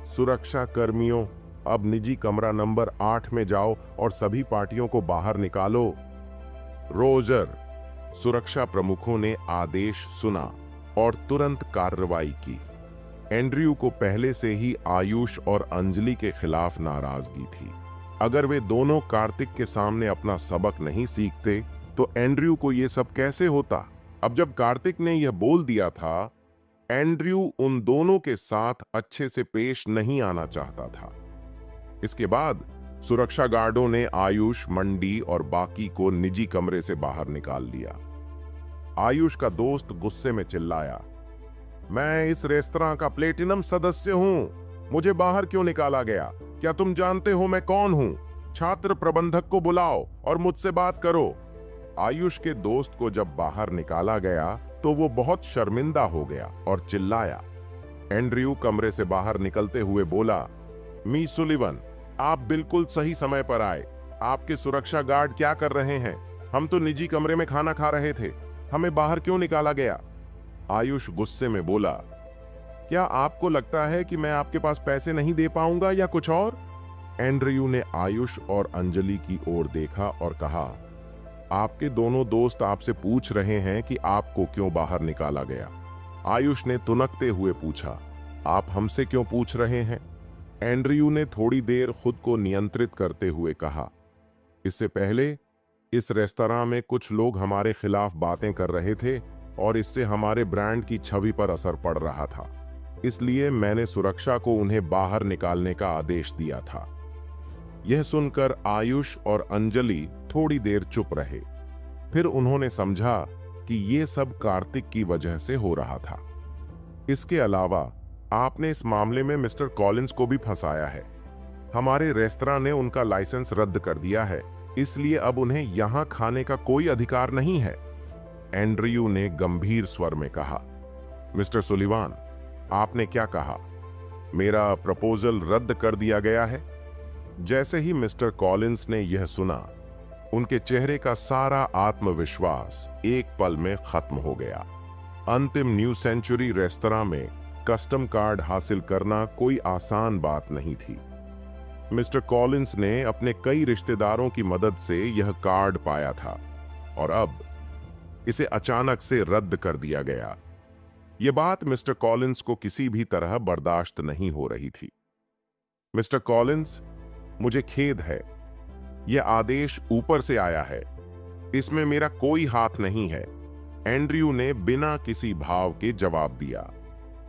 सुरक्षा कर्मियों, अब निजी कमरा नंबर 8 में जाओ और सभी पार्टियों को बाहर निकालो। रोजर। सुरक्षा प्रमुखों ने आदेश सुना और तुरंत कार्रवाई की। एंड्रयू को पहले से ही आयुष और अंजलि के खिलाफ नाराजगी थी। अगर वे दोनों कार्तिक के सामने अपना सबक नहीं सीखते तो एंड्रयू को यह सब कैसे होता? अब जब कार्तिक ने यह बोल दिया था, एंड्रयू उन दोनों के साथ अच्छे से पेश नहीं आना चाहता था। इसके बाद सुरक्षा गार्डों ने आयुष, मंडी और बाकी को निजी कमरे से बाहर निकाल दिया। आयुष का दोस्त गुस्से में चिल्लाया, मैं इस रेस्तरां का प्लेटिनम सदस्य हूं, मुझे बाहर क्यों निकाला गया? क्या तुम जानते हो मैं कौन हूं? छात्र प्रबंधक को बुलाओ और मुझसे बात करो। आयुष के दोस्त को जब बाहर निकाला गया तो वो बहुत शर्मिंदा हो गया और चिल्लाया। एंड्रयू कमरे से बाहर निकलते हुए बोला, मिस सुलिवन, आप बिल्कुल सही समय पर आए। आपके सुरक्षा गार्ड क्या कर रहे हैं? हम तो निजी कमरे में खाना खा रहे थे, हमें बाहर क्यों निकाला गया? आयुष गुस्से में बोला, क्या आपको लगता है कि मैं आपके पास पैसे नहीं दे पाऊंगा या कुछ और? एंड्रयू ने आयुष और अंजलि की ओर देखा और कहा, आपके दोनों दोस्त आपसे पूछ रहे हैं कि आपको क्यों बाहर निकाला गया। आयुष ने तुनकते हुए पूछा, आप हमसे क्यों पूछ रहे हैं? एंड्रयू ने थोड़ी देर खुद को नियंत्रित करते हुए कहा, इससे पहले इस रेस्तरां में कुछ लोग हमारे खिलाफ बातें कर रहे थे और इससे हमारे ब्रांड की छवि पर असर पड़ रहा था, इसलिए मैंने सुरक्षा को उन्हें बाहर निकालने का आदेश दिया था। यह सुनकर आयुष और अंजलि थोड़ी देर चुप रहे। फिर उन्होंने समझा कि यह सब कार्तिक की वजह से हो रहा था। इसके अलावा आपने इस मामले में मिस्टर कॉलिंस को भी फंसाया है। हमारे रेस्तरां ने उनका लाइसेंस रद्द कर दिया है, इसलिए अब उन्हें यहां खाने का कोई अधिकार नहीं है। एंड्रयू ने गंभीर स्वर में कहा। मिस्टर सुलिवान, आपने क्या कहा? मेरा प्रपोजल रद्द कर दिया गया है? जैसे ही मिस्टर कॉलिंस ने यह सुना, उनके चेहरे का सारा आत्मविश्वास एक पल में खत्म हो गया। अंतिम न्यू सेंचुरी रेस्तरां में कस्टम कार्ड हासिल करना कोई आसान बात नहीं थी। मिस्टर कॉलिंस ने अपने कई रिश्तेदारों की मदद से यह कार्ड पाया था और अब इसे अचानक से रद्द कर दिया गया। यह बात मिस्टर कॉलिंस को किसी भी तरह बर्दाश्त नहीं हो रही थी। मिस्टर कॉलिंस, मुझे खेद है, यह आदेश ऊपर से आया है, इसमें मेरा कोई हाथ नहीं है, एंड्रयू ने बिना किसी भाव के जवाब दिया।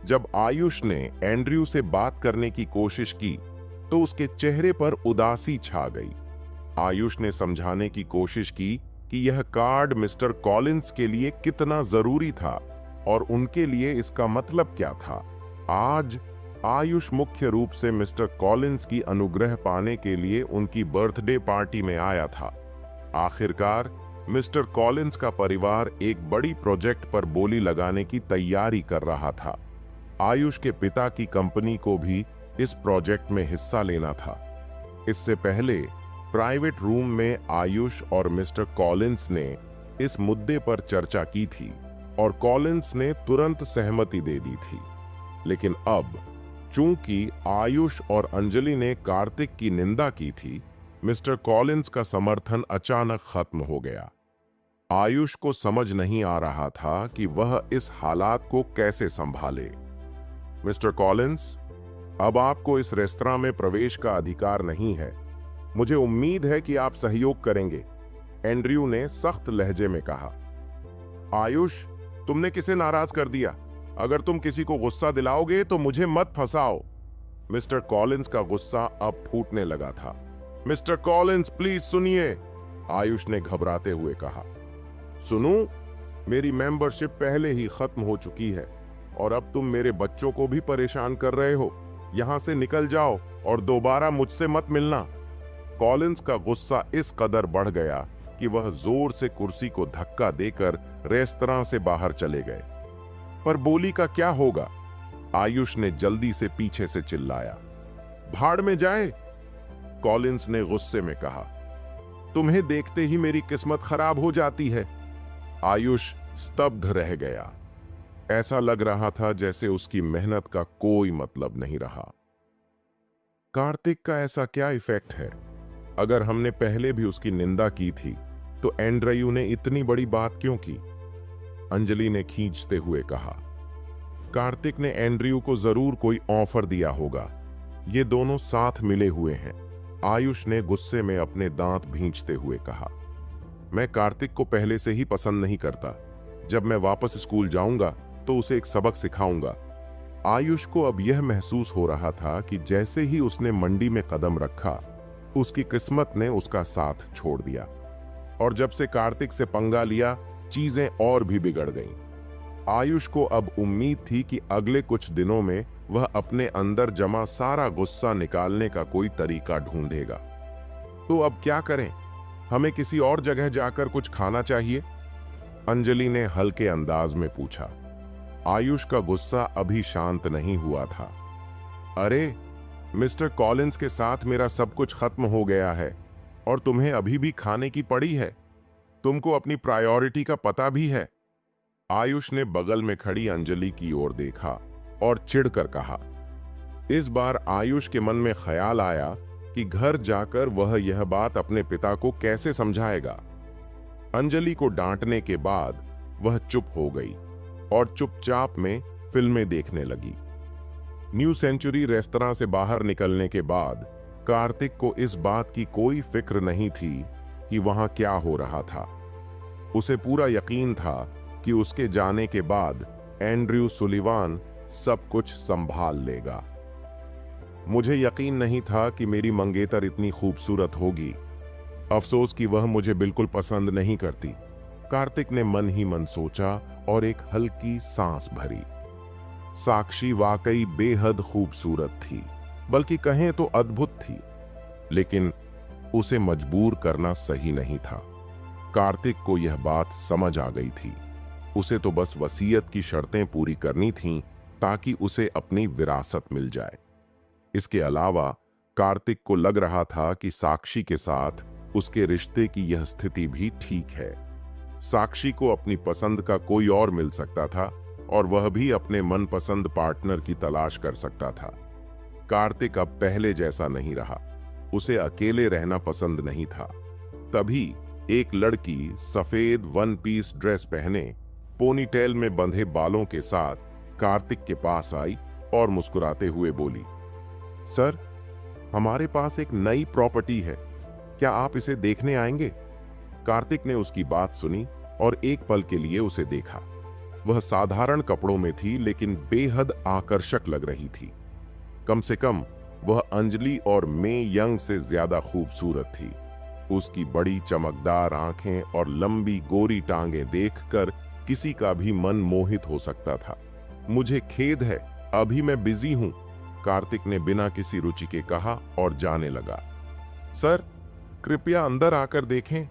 जब आयुष ने एंड्रयू से बात करने की कोशिश की तो उसके चेहरे पर उदासी छा गई। आयुष ने समझाने की कोशिश की कि यह कार्ड मिस्टर कॉलिंस के लिए कितना जरूरी था और उनके लिए इसका मतलब क्या था। आज आयुष मुख्य रूप से मिस्टर कॉलिंस की अनुग्रह पाने के लिए उनकी बर्थडे पार्टी में आया था। आखिरकार मिस्टर कॉलिंस का परिवार एक बड़ी प्रोजेक्ट पर बोली लगाने की तैयारी कर रहा था। आयुष के पिता की कंपनी को भी इस प्रोजेक्ट में हिस्सा लेना था। इससे पहले प्राइवेट रूम में आयुष और मिस्टर कॉलिंस ने इस मुद्दे पर चर्चा की थी और कॉलिंस ने तुरंत सहमति दे दी थी। लेकिन अब चूंकि आयुष और अंजलि ने कार्तिक की निंदा की थी, मिस्टर कॉलिंस का समर्थन अचानक खत्म हो गया। आयुष को समझ नहीं आ रहा था कि वह इस हालात को कैसे संभाले। मिस्टर कॉलिंस, अब आपको इस रेस्तरां में प्रवेश का अधिकार नहीं है। मुझे उम्मीद है कि आप सहयोग करेंगे, एंड्रयू ने सख्त लहजे में कहा। आयुष, तुमने किसे नाराज कर दिया? अगर तुम किसी को गुस्सा दिलाओगे तो मुझे मत फंसाओ। मिस्टर कॉलिंस का गुस्सा अब फूटने लगा था। मिस्टर कॉलिंस, प्लीज सुनिए, आयुष ने घबराते हुए कहा। सुनूं? मेरी मेंबरशिप पहले ही खत्म हो चुकी है और अब तुम मेरे बच्चों को भी परेशान कर रहे हो। यहां से निकल जाओ और दोबारा मुझसे मत मिलना। कॉलिंस का गुस्सा इस कदर बढ़ गया कि वह जोर से कुर्सी को धक्का देकर रेस्तरां से बाहर चले गए। पर बोली का क्या होगा? आयुष ने जल्दी से पीछे से चिल्लाया। भाड़ में जाए, कॉलिंस ने गुस्से में कहा। तुम्हें देखते ही मेरी किस्मत खराब हो जाती है। आयुष स्तब्ध रह गया। ऐसा लग रहा था जैसे उसकी मेहनत का कोई मतलब नहीं रहा। कार्तिक का ऐसा क्या इफेक्ट है? अगर हमने पहले भी उसकी निंदा की थी तो एंड्रयू ने इतनी बड़ी बात क्यों की? अंजलि ने खींचते हुए कहा। कार्तिक ने एंड्रयू को जरूर कोई ऑफर दिया होगा। ये दोनों साथ मिले हुए हैं, आयुष ने गुस्से में अपने दांत भींचते हुए कहा। मैं कार्तिक को पहले से ही पसंद नहीं करता। जब मैं वापस स्कूल जाऊंगा तो उसे एक सबक सिखाऊंगा। आयुष को अब यह महसूस हो रहा था कि जैसे ही उसने मंडी में कदम रखा, उसकी किस्मत ने उसका साथ छोड़ दिया और जब से कार्तिक से पंगा लिया, चीजें और भी बिगड़ गईं। आयुष को अब उम्मीद थी कि अगले कुछ दिनों में वह अपने अंदर जमा सारा गुस्सा निकालने का कोई तरीका ढूंढेगा। तो अब क्या करें? हमें किसी और जगह जाकर कुछ खाना चाहिए, अंजलि ने हल्के अंदाज में पूछा। आयुष का गुस्सा अभी शांत नहीं हुआ था। अरे, मिस्टर कॉलिंस के साथ मेरा सब कुछ खत्म हो गया है और तुम्हें अभी भी खाने की पड़ी है। तुमको अपनी प्रायोरिटी का पता भी है। आयुष ने बगल में खड़ी अंजलि की ओर देखा और चिढ़कर कहा। इस बार आयुष के मन में ख्याल आया कि घर जाकर वह यह बात अपने पिता को कैसे समझाएगा। अंजलि को डांटने के बाद वह चुप हो गई और चुपचाप में फिल्में देखने लगी। न्यू सेंचुरी रेस्तरां से बाहर निकलने के बाद कार्तिक को इस बात की कोई फिक्र नहीं थी कि वहां क्या हो रहा था। उसे पूरा यकीन था कि उसके जाने के बाद एंड्रयू सुलिवान सब कुछ संभाल लेगा। मुझे यकीन नहीं था कि मेरी मंगेतर इतनी खूबसूरत होगी। अफसोस कि वह मुझे बिल्कुल पसंद नहीं करती, कार्तिक ने मन ही मन सोचा और एक हल्की सांस भरी। साक्षी वाकई बेहद खूबसूरत थी, बल्कि कहें तो अद्भुत थी, लेकिन उसे मजबूर करना सही नहीं था। कार्तिक को यह बात समझ आ गई थी। उसे तो बस वसीयत की शर्तें पूरी करनी थीं ताकि उसे अपनी विरासत मिल जाए। इसके अलावा कार्तिक को लग रहा था कि साक्षी के साथ उसके रिश्ते की यह स्थिति भी ठीक है। साक्षी को अपनी पसंद का कोई और मिल सकता था और वह भी अपने मनपसंद पार्टनर की तलाश कर सकता था। कार्तिक अब पहले जैसा नहीं रहा, उसे अकेले रहना पसंद नहीं था। तभी एक लड़की सफेद वन पीस ड्रेस पहने, पोनीटेल में बंधे बालों के साथ कार्तिक के पास आई और मुस्कुराते हुए बोली, सर, हमारे पास एक नई प्रॉपर्टी है, क्या आप इसे देखने आएंगे? कार्तिक ने उसकी बात सुनी और एक पल के लिए उसे देखा। वह साधारण कपड़ों में थी लेकिन बेहद आकर्षक लग रही थी। कम से कम वह अंजलि और मे यंग से ज्यादा खूबसूरत थी। उसकी बड़ी चमकदार आंखें और लंबी गोरी टांगें देखकर किसी का भी मन मोहित हो सकता था। मुझे खेद है, अभी मैं बिजी हूं, कार्तिक ने बिना किसी रुचि के कहा और जाने लगा। सर, कृपया अंदर आकर देखें,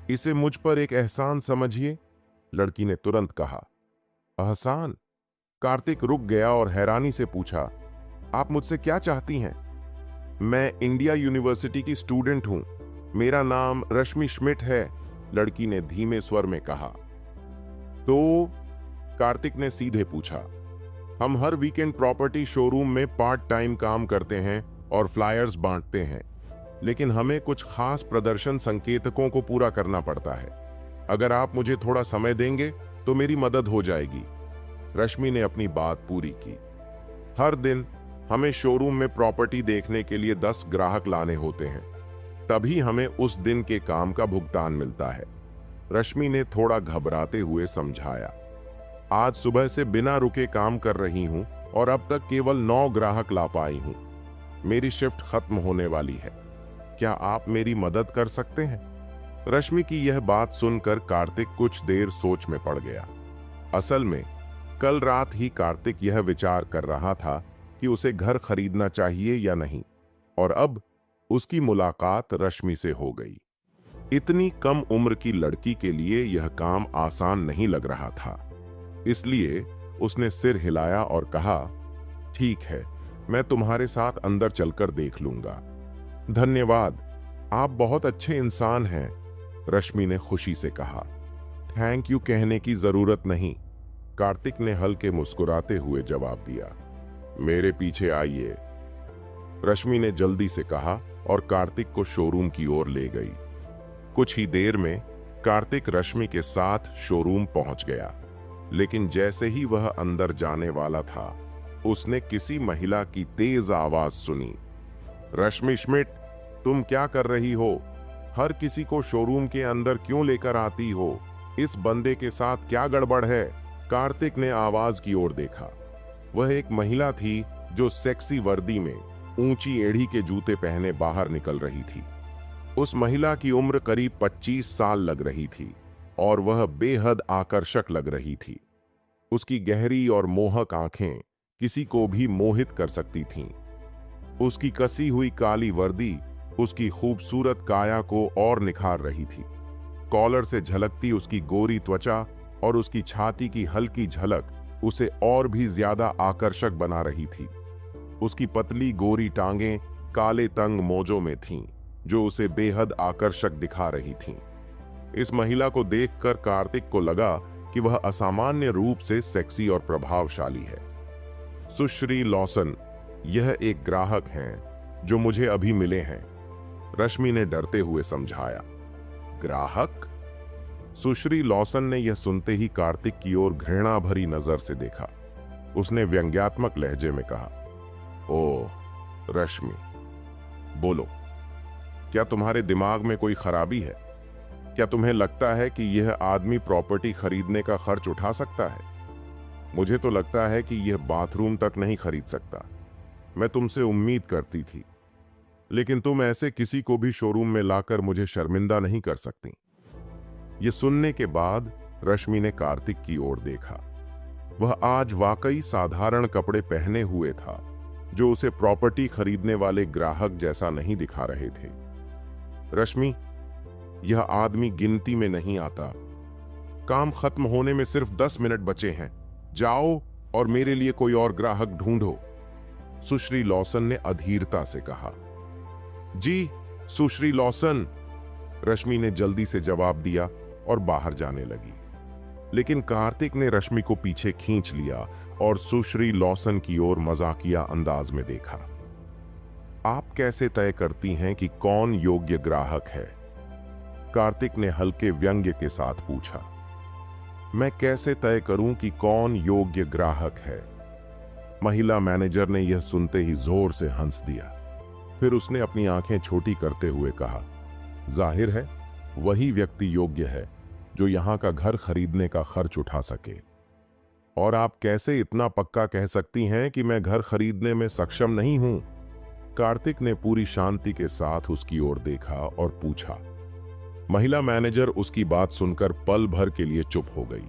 इसे मुझ पर एक एहसान समझिए, लड़की ने तुरंत कहा। एहसान? कार्तिक रुक गया और हैरानी से पूछा, आप मुझसे क्या चाहती हैं? मैं इंडिया यूनिवर्सिटी की स्टूडेंट हूं, मेरा नाम रश्मि श्मिट है, लड़की ने धीमे स्वर में कहा। तो? कार्तिक ने सीधे पूछा। हम हर वीकेंड प्रॉपर्टी शोरूम में पार्ट टाइम काम करते हैं और फ्लायर्स बांटते हैं, लेकिन हमें कुछ खास प्रदर्शन संकेतकों को पूरा करना पड़ता है। अगर आप मुझे थोड़ा समय देंगे तो मेरी मदद हो जाएगी, रश्मि ने अपनी बात पूरी की। हर दिन हमें शोरूम में प्रॉपर्टी देखने के लिए 10 ग्राहक लाने होते हैं, तभी हमें उस दिन के काम का भुगतान मिलता है, रश्मि ने थोड़ा घबराते हुए समझाया। आज सुबह से बिना रुके काम कर रही हूं और अब तक केवल 9 ग्राहक ला पाई हूं। मेरी शिफ्ट खत्म होने वाली है, क्या आप मेरी मदद कर सकते हैं? रश्मि की यह बात सुनकर कार्तिक कुछ देर सोच में पड़ गया। असल में कल रात ही कार्तिक यह विचार कर रहा था कि उसे घर खरीदना चाहिए या नहीं, और अब उसकी मुलाकात रश्मि से हो गई। इतनी कम उम्र की लड़की के लिए यह काम आसान नहीं लग रहा था, इसलिए उसने सिर हिलाया और कहा, ठीक है, मैं तुम्हारे साथ अंदर चलकर देख लूंगा। धन्यवाद, आप बहुत अच्छे इंसान हैं, रश्मि ने खुशी से कहा। थैंक यू कहने की जरूरत नहीं, कार्तिक ने हल्के मुस्कुराते हुए जवाब दिया। मेरे पीछे आइए, रश्मि ने जल्दी से कहा और कार्तिक को शोरूम की ओर ले गई। कुछ ही देर में कार्तिक रश्मि के साथ शोरूम पहुंच गया, लेकिन जैसे ही वह अंदर जाने वाला था, उसने किसी महिला की तेज आवाज सुनी। रश्मि श्मिट, तुम क्या कर रही हो? हर किसी को शोरूम के अंदर क्यों लेकर आती हो? इस बंदे के साथ क्या गड़बड़ है? कार्तिक ने आवाज की ओर देखा। वह एक महिला थी जो सेक्सी वर्दी में ऊंची एड़ी के जूते पहने बाहर निकल रही थी। उस महिला की उम्र करीब 25 साल लग रही थी और वह बेहद आकर्षक लग रही थी। उसकी गहरी और मोहक आंखें किसी को भी मोहित कर सकती थीं। उसकी कसी हुई काली वर्दी उसकी खूबसूरत काया को और निखार रही थी। कॉलर से झलकती उसकी गोरी त्वचा और उसकी छाती की हल्की झलक उसे और भी ज्यादा आकर्षक बना रही थी। उसकी पतली गोरी टांगें काले तंग मोजों में थीं, जो उसे बेहद आकर्षक दिखा रही थीं। इस महिला को देखकर कार्तिक को लगा कि वह असामान्य रूप से सेक्सी और प्रभावशाली है। सुश्री लॉसन, यह एक ग्राहक हैं जो मुझे अभी मिले हैं, रश्मि ने डरते हुए समझाया। ग्राहक? सुश्री लॉसन ने यह सुनते ही कार्तिक की ओर घृणा भरी नजर से देखा। उसने व्यंग्यात्मक लहजे में कहा, ओह रश्मि, बोलो, क्या तुम्हारे दिमाग में कोई खराबी है? क्या तुम्हें लगता है कि यह आदमी प्रॉपर्टी खरीदने का खर्च उठा सकता है? मुझे तो लगता है कि यह बाथरूम तक नहीं खरीद सकता। मैं तुमसे उम्मीद करती थी, लेकिन तुम ऐसे किसी को भी शोरूम में लाकर मुझे शर्मिंदा नहीं कर सकती। यह सुनने के बाद रश्मि ने कार्तिक की ओर देखा। वह आज वाकई साधारण कपड़े पहने हुए था, जो उसे प्रॉपर्टी खरीदने वाले ग्राहक जैसा नहीं दिखा रहे थे। रश्मि, यह आदमी गिनती में नहीं आता। काम खत्म होने में सिर्फ 10 मिनट बचे हैं। जाओ और मेरे लिए कोई और ग्राहक ढूंढो, सुश्री लॉसन ने अधीरता से कहा। जी सुश्री लॉसन, रश्मि ने जल्दी से जवाब दिया और बाहर जाने लगी। लेकिन कार्तिक ने रश्मि को पीछे खींच लिया और सुश्री लॉसन की ओर मजाकिया अंदाज में देखा। आप कैसे तय करती हैं कि कौन योग्य ग्राहक है? कार्तिक ने हल्के व्यंग्य के साथ पूछा। मैं कैसे तय करूं कि कौन योग्य ग्राहक है? महिला मैनेजर ने यह सुनते ही जोर से हंस दिया। फिर उसने अपनी आंखें छोटी करते हुए कहा, जाहिर है वही व्यक्ति योग्य है जो यहां का घर खरीदने का खर्च उठा सके। और आप कैसे इतना पक्का कह सकती हैं कि मैं घर खरीदने में सक्षम नहीं हूं? कार्तिक ने पूरी शांति के साथ उसकी ओर देखा और पूछा। महिला मैनेजर उसकी बात सुनकर पल भर के लिए चुप हो गई।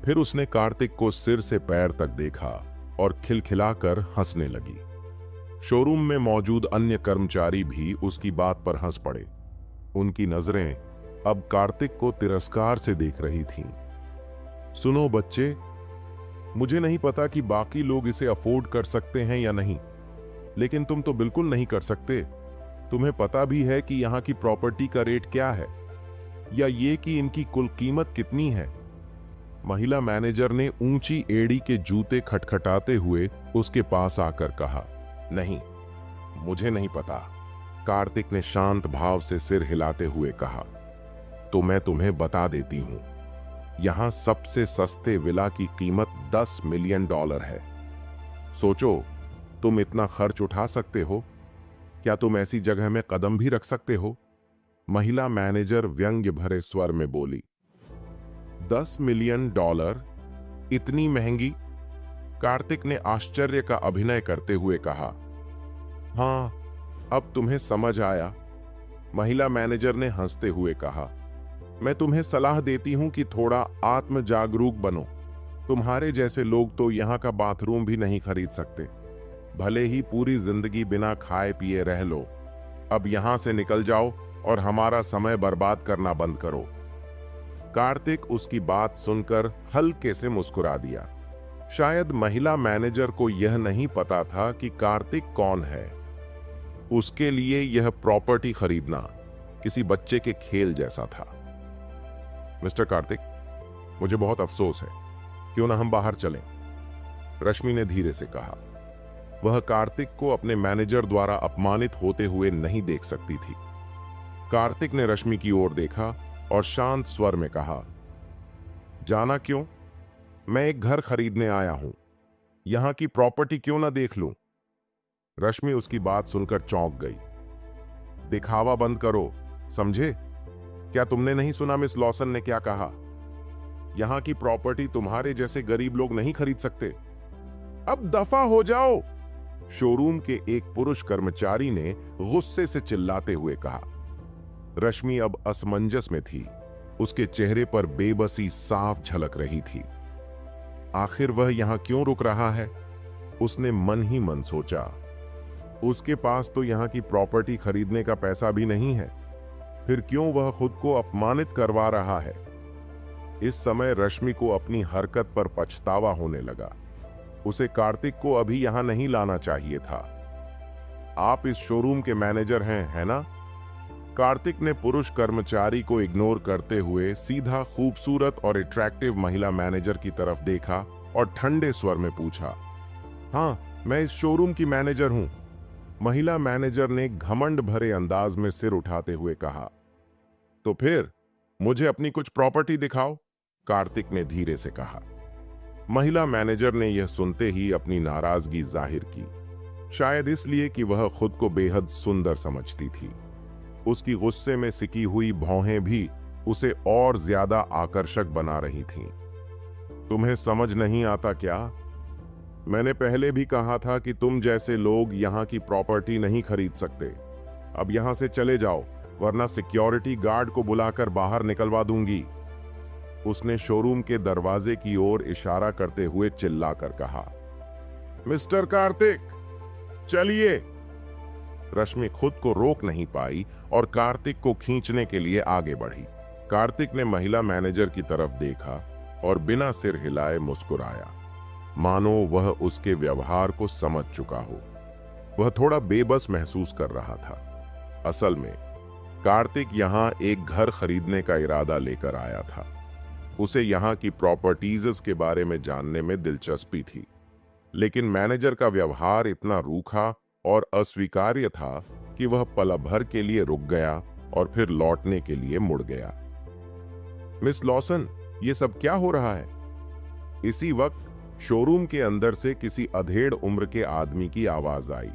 फिर उसने कार्तिक को सिर से पैर तक देखा और खिलखिलाकर हंसने लगी। शोरूम में मौजूद अन्य कर्मचारी भी उसकी बात पर हंस पड़े। उनकी नजरें अब कार्तिक को तिरस्कार से देख रही थीं। सुनो बच्चे, मुझे नहीं पता कि बाकी लोग इसे अफोर्ड कर सकते हैं या नहीं, लेकिन तुम तो बिल्कुल नहीं कर सकते। तुम्हें पता भी है कि यहाँ की प्रॉपर्टी का रेट क्या है, या ये कि इनकी कुल कीमत कितनी है? महिला मैनेजर ने ऊंची एड़ी के जूते खटखटाते हुए उसके पास आकर कहा। नहीं, मुझे नहीं पता, कार्तिक ने शांत भाव से सिर हिलाते हुए कहा। तो मैं तुम्हें बता देती हूं, यहां सबसे सस्ते विला की कीमत $10 मिलियन है। सोचो, तुम इतना खर्च उठा सकते हो? क्या तुम ऐसी जगह में कदम भी रख सकते हो? महिला मैनेजर व्यंग्य भरे स्वर में बोली। $10 मिलियन? इतनी महंगी? कार्तिक ने आश्चर्य का अभिनय करते हुए कहा। हां, अब तुम्हें समझ आया, महिला मैनेजर ने हंसते हुए कहा। मैं तुम्हें सलाह देती हूं कि थोड़ा आत्म जागरूक बनो। तुम्हारे जैसे लोग तो यहां का बाथरूम भी नहीं खरीद सकते, भले ही पूरी जिंदगी बिना खाए पिए रह लो। अब यहां से निकल जाओ और हमारा समय बर्बाद करना बंद करो। कार्तिक उसकी बात सुनकर हल्के से मुस्कुरा दिया। शायद महिला मैनेजर को यह नहीं पता था कि कार्तिक कौन है। उसके लिए यह प्रॉपर्टी खरीदना किसी बच्चे के खेल जैसा था। मिस्टर कार्तिक, मुझे बहुत अफसोस है, क्यों ना हम बाहर चलें? रश्मि ने धीरे से कहा। वह कार्तिक को अपने मैनेजर द्वारा अपमानित होते हुए नहीं देख सकती थी। कार्तिक ने रश्मि की ओर देखा और शांत स्वर में कहा, जाना क्यों? मैं एक घर खरीदने आया हूं, यहां की प्रॉपर्टी क्यों ना देख लूं? रश्मि उसकी बात सुनकर चौंक गई। दिखावा बंद करो, समझे? क्या तुमने नहीं सुना मिस लॉसन ने क्या कहा? यहां की प्रॉपर्टी तुम्हारे जैसे गरीब लोग नहीं खरीद सकते। अब दफा हो जाओ, शोरूम के एक पुरुष कर्मचारी ने गुस्से से चिल्लाते हुए कहा। रश्मि अब असमंजस में थी। उसके चेहरे पर बेबसी साफ झलक रही थी। आखिर वह यहां क्यों रुक रहा है? उसने मन ही मन सोचा। उसके पास तो यहां की प्रॉपर्टी खरीदने का पैसा भी नहीं है, फिर क्यों वह खुद को अपमानित करवा रहा है? इस समय रश्मि को अपनी हरकत पर पछतावा होने लगा। उसे कार्तिक को अभी यहां नहीं लाना चाहिए था। आप इस शोरूम के मैनेजर हैं, है ना? कार्तिक ने पुरुष कर्मचारी को इग्नोर करते हुए सीधा खूबसूरत और अट्रैक्टिव महिला मैनेजर की तरफ देखा और ठंडे स्वर में पूछा। हां, मैं इस शोरूम की मैनेजर हूं, महिला मैनेजर ने घमंड भरे अंदाज में सिर उठाते हुए कहा। तो फिर मुझे अपनी कुछ प्रॉपर्टी दिखाओ, कार्तिक ने धीरे से कहा। महिला मैनेजर ने यह सुनते ही अपनी नाराजगी जाहिर की, शायद इसलिए कि वह खुद को बेहद सुंदर समझती थी। उसकी गुस्से में सिकी हुई भौहें भी उसे और ज्यादा आकर्षक बना रही थीं। तुम्हें समझ नहीं आता क्या? मैंने पहले भी कहा था कि तुम जैसे लोग यहां की प्रॉपर्टी नहीं खरीद सकते। अब यहां से चले जाओ, वरना सिक्योरिटी गार्ड को बुलाकर बाहर निकलवा दूंगी। उसने शोरूम के दरवाजे की ओर इशारा करते हुए चिल्लाकर कहा। मिस्टर कार्तिक, चलिए। रश्मि खुद को रोक नहीं पाई और कार्तिक को खींचने के लिए आगे बढ़ी। कार्तिक ने महिला मैनेजर की तरफ देखा और बिना सिर हिलाए मुस्कुराया, मानो वह उसके व्यवहार को समझ चुका हो। वह थोड़ा बेबस महसूस कर रहा था। असल में कार्तिक यहां एक घर खरीदने का इरादा लेकर आया था। उसे यहां की प्रॉपर्टीज के बारे में जानने में दिलचस्पी थी, लेकिन मैनेजर का व्यवहार इतना रूखा और अस्वीकार्य था कि वह पल भर के लिए रुक गया और फिर लौटने के लिए मुड़ गया। मिस लॉसन, ये सब क्या हो रहा है? इसी वक्त शोरूम के अंदर से किसी अधेड़ उम्र के आदमी की आवाज आई।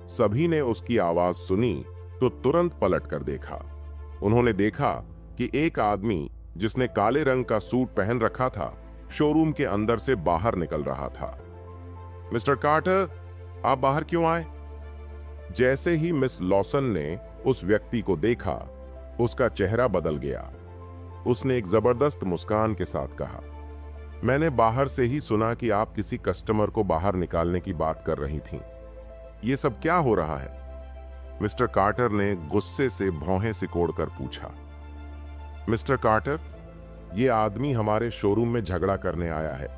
सभी ने उसकी आवाज सुनी तो तुरंत पलट कर देखा। उन्होंने देखा कि एक आदमी जिसने काले रंग का सूट पहन रखा था, शोरूम के अंदर से बाहर निकल रहा था। मिस्टर कार्टर, आप बाहर क्यों आए? जैसे ही मिस लॉसन ने उस व्यक्ति को देखा, उसका चेहरा बदल गया। उसने एक जबरदस्त मुस्कान के साथ कहा, मैंने बाहर से ही सुना कि आप किसी कस्टमर को बाहर निकालने की बात कर रही थीं। ये सब क्या हो रहा है? मिस्टर कार्टर ने गुस्से से भौहें सिकोड़कर पूछा। मिस्टर कार्टर, ये आदमी हमारे शोरूम में झगड़ा करने आया है।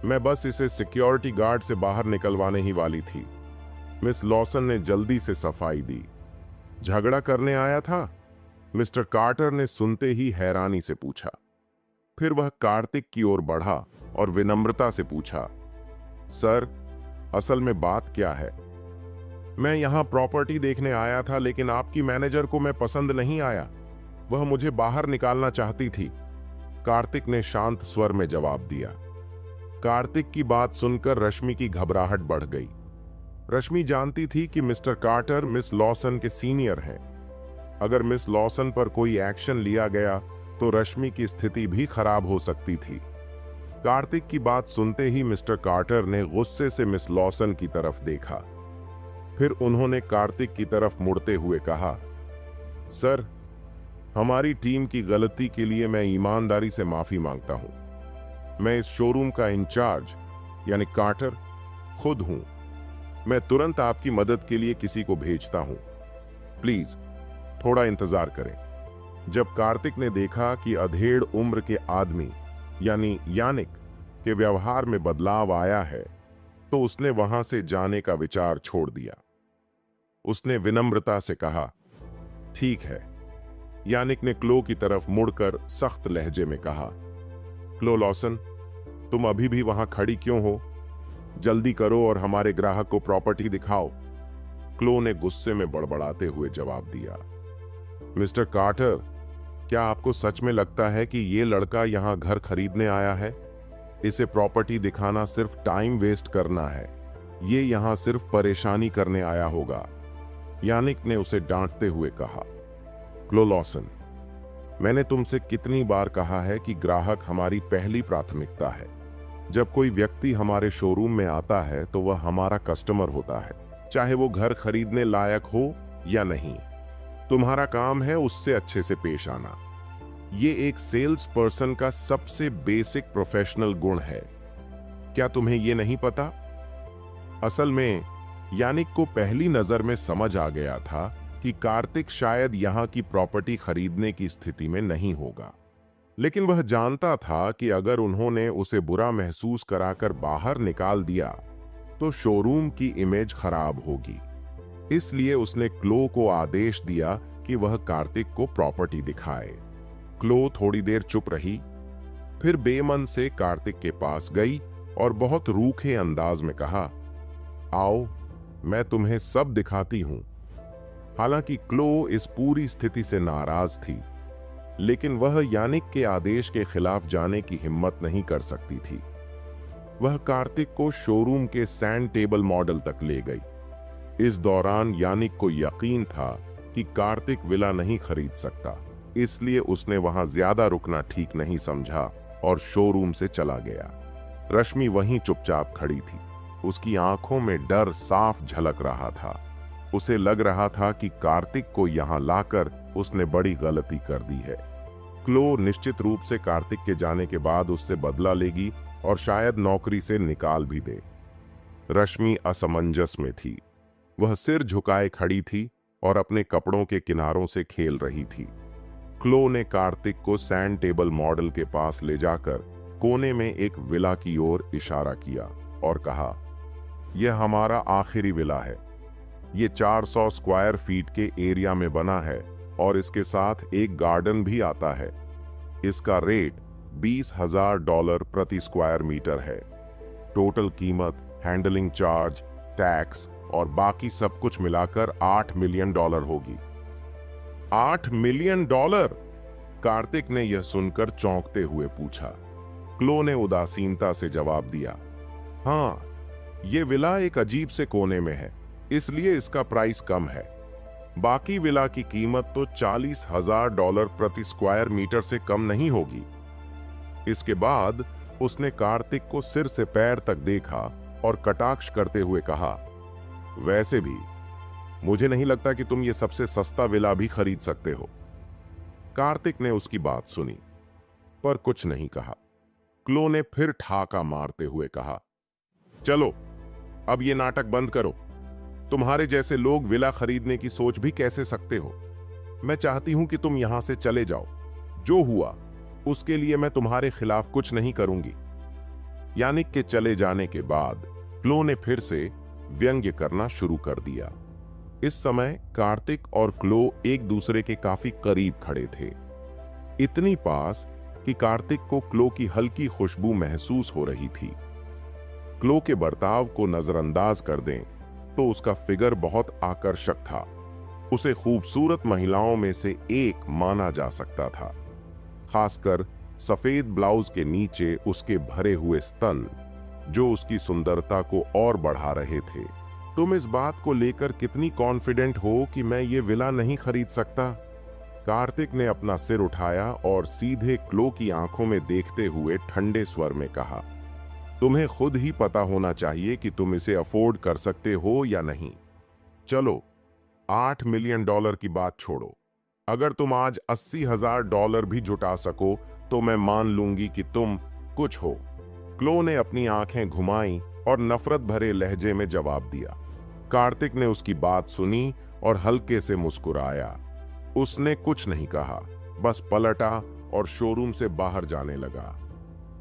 मैं बस इसे सिक्योरिटी गार्ड से बाहर निकलवाने ही वाली थी। मिस लॉसन ने जल्दी से सफाई दी। झगड़ा करने आया था? मिस्टर कार्टर ने सुनते ही हैरानी से पूछा। फिर वह कार्तिक की ओर बढ़ा और विनम्रता से पूछा, सर, असल में बात क्या है? मैं यहां प्रॉपर्टी देखने आया था, लेकिन आपकी मैनेजर को मैं पसंद नहीं आया। वह मुझे बाहर निकालना चाहती थी। कार्तिक ने शांत स्वर में जवाब दिया। कार्तिक की बात सुनकर रश्मि की घबराहट बढ़ गई। रश्मि जानती थी कि मिस्टर कार्टर मिस लॉसन के सीनियर हैं। अगर मिस लॉसन पर कोई एक्शन लिया गया तो रश्मि की स्थिति भी खराब हो सकती थी। कार्तिक की बात सुनते ही मिस्टर कार्टर ने गुस्से से मिस लॉसन की तरफ देखा। फिर उन्होंने कार्तिक की तरफ मुड़ते हुए कहा, सर, हमारी टीम की गलती के लिए मैं ईमानदारी से माफी मांगता हूं। मैं इस शोरूम का इंचार्ज यानी कार्टर खुद हूं। मैं तुरंत आपकी मदद के लिए किसी को भेजता हूं। प्लीज थोड़ा इंतजार करें। जब कार्तिक ने देखा कि अधेड़ उम्र के आदमी यानी यानिक के व्यवहार में बदलाव आया है, तो उसने वहां से जाने का विचार छोड़ दिया। उसने विनम्रता से कहा, ठीक है। यानिक ने क्लो की तरफ मुड़कर सख्त लहजे में कहा, क्लो लॉसन, तुम अभी भी वहां खड़ी क्यों हो? जल्दी करो और हमारे ग्राहक को प्रॉपर्टी दिखाओ। क्लो ने गुस्से में बड़बड़ाते हुए जवाब दिया। मिस्टर कार्टर, क्या आपको सच में लगता है कि ये लड़का यहां घर खरीदने आया है? इसे प्रॉपर्टी दिखाना सिर्फ टाइम वेस्ट करना है। ये यहां सिर्फ परेशानी करने आया होगा। यानिक ने उसे डांटते हुए कहा। क्लो लॉसन, मैंने तुमसे कितनी बार कहा है कि ग्राहक हमारी पहली प्राथमिकता है। जब कोई व्यक्ति हमारे शोरूम में आता है तो वह हमारा कस्टमर होता है, चाहे वो घर खरीदने लायक हो या नहीं। तुम्हारा काम है उससे अच्छे से पेश आना। ये एक सेल्स पर्सन का सबसे बेसिक प्रोफेशनल गुण है। क्या तुम्हें ये नहीं पता? असल में यानिक को पहली नजर में समझ आ गया था कि कार्तिक शायद यहां की प्रॉपर्टी खरीदने की स्थिति में नहीं होगा, लेकिन वह जानता था कि अगर उन्होंने उसे बुरा महसूस कराकर बाहर निकाल दिया तो शोरूम की इमेज खराब होगी। इसलिए उसने क्लो को आदेश दिया कि वह कार्तिक को प्रॉपर्टी दिखाए। क्लो थोड़ी देर चुप रही, फिर बेमन से कार्तिक के पास गई और बहुत रूखे अंदाज में कहा, आओ, मैं तुम्हें सब दिखाती हूं। हालांकि क्लो इस पूरी स्थिति से नाराज थी, लेकिन वह यानिक के आदेश के खिलाफ जाने की हिम्मत नहीं कर सकती थी। वह कार्तिक को शोरूम के सैंड टेबल मॉडल तक ले गई। इस दौरान यानिक को यकीन था कि कार्तिक विला नहीं खरीद सकता, इसलिए उसने वहां ज्यादा रुकना ठीक नहीं समझा और शोरूम से चला गया। रश्मि वहीं चुपचाप खड़ी थी। उसकी आंखों में डर साफ झलक रहा था। उसे लग रहा था कि कार्तिक को यहां लाकर उसने बड़ी गलती कर दी है। क्लो निश्चित रूप से कार्तिक के जाने के बाद उससे बदला लेगी और शायद नौकरी से निकाल भी दे। रश्मि असमंजस में थी। वह सिर झुकाए खड़ी थी और अपने कपड़ों के किनारों से खेल रही थी। क्लो ने कार्तिक को सैंड टेबल मॉडल के पास ले जाकर कोने में एक विला की ओर इशारा किया और कहा, यह हमारा आखिरी विला है। ये 400 स्क्वायर फीट के एरिया में बना है और इसके साथ एक गार्डन भी आता है। इसका रेट $20,000 प्रति स्क्वायर मीटर है। टोटल कीमत, हैंडलिंग चार्ज, टैक्स और बाकी सब कुछ मिलाकर $8 मिलियन होगी। $8 मिलियन? कार्तिक ने यह सुनकर चौंकते हुए पूछा। क्लो ने उदासीनता से जवाब दिया, हाँ, ये विला एक अजीब से कोने में है, इसलिए इसका प्राइस कम है। बाकी विला की कीमत तो $40,000 प्रति स्क्वायर मीटर से कम नहीं होगी। इसके बाद उसने कार्तिक को सिर से पैर तक देखा और कटाक्ष करते हुए कहा, वैसे भी मुझे नहीं लगता कि तुम ये सबसे सस्ता विला भी खरीद सकते हो। कार्तिक ने उसकी बात सुनी पर कुछ नहीं कहा। क्लो ने फिर ठाका मारते हुए कहा, चलो अब ये नाटक बंद करो। तुम्हारे जैसे लोग विला खरीदने की सोच भी कैसे सकते हो? मैं चाहती हूं कि तुम यहां से चले जाओ। जो हुआ उसके लिए मैं तुम्हारे खिलाफ कुछ नहीं करूंगी। यानिक के चले जाने के बाद क्लो ने फिर से व्यंग्य करना शुरू कर दिया। इस समय कार्तिक और क्लो एक दूसरे के काफी करीब खड़े थे, इतनी पास कि कार्तिक को क्लो की हल्की खुशबू महसूस हो रही थी। क्लो के बर्ताव को नजरअंदाज कर दें तो उसका फिगर बहुत आकर्षक था। उसे खूबसूरत महिलाओं में से एक माना जा सकता था, खासकर सफेद ब्लाउज के नीचे उसके भरे हुए स्तन जो उसकी सुंदरता को और बढ़ा रहे थे। तुम इस बात को लेकर कितनी कॉन्फिडेंट हो कि मैं ये विला नहीं खरीद सकता? कार्तिक ने अपना सिर उठाया और सीधे क्लो की आंखों में देखते हुए ठंडे स्वर में कहा, तुम्हें खुद ही पता होना चाहिए कि तुम इसे अफोर्ड कर सकते हो या नहीं। चलो $8 मिलियन की बात छोड़ो, अगर तुम आज $80,000 भी जुटा सको तो मैं मान लूंगी कि तुम कुछ हो। क्लो ने अपनी आंखें घुमाई और नफरत भरे लहजे में जवाब दिया। कार्तिक ने उसकी बात सुनी और हल्के से मुस्कुराया। उसने कुछ नहीं कहा, बस पलटा और शोरूम से बाहर जाने लगा।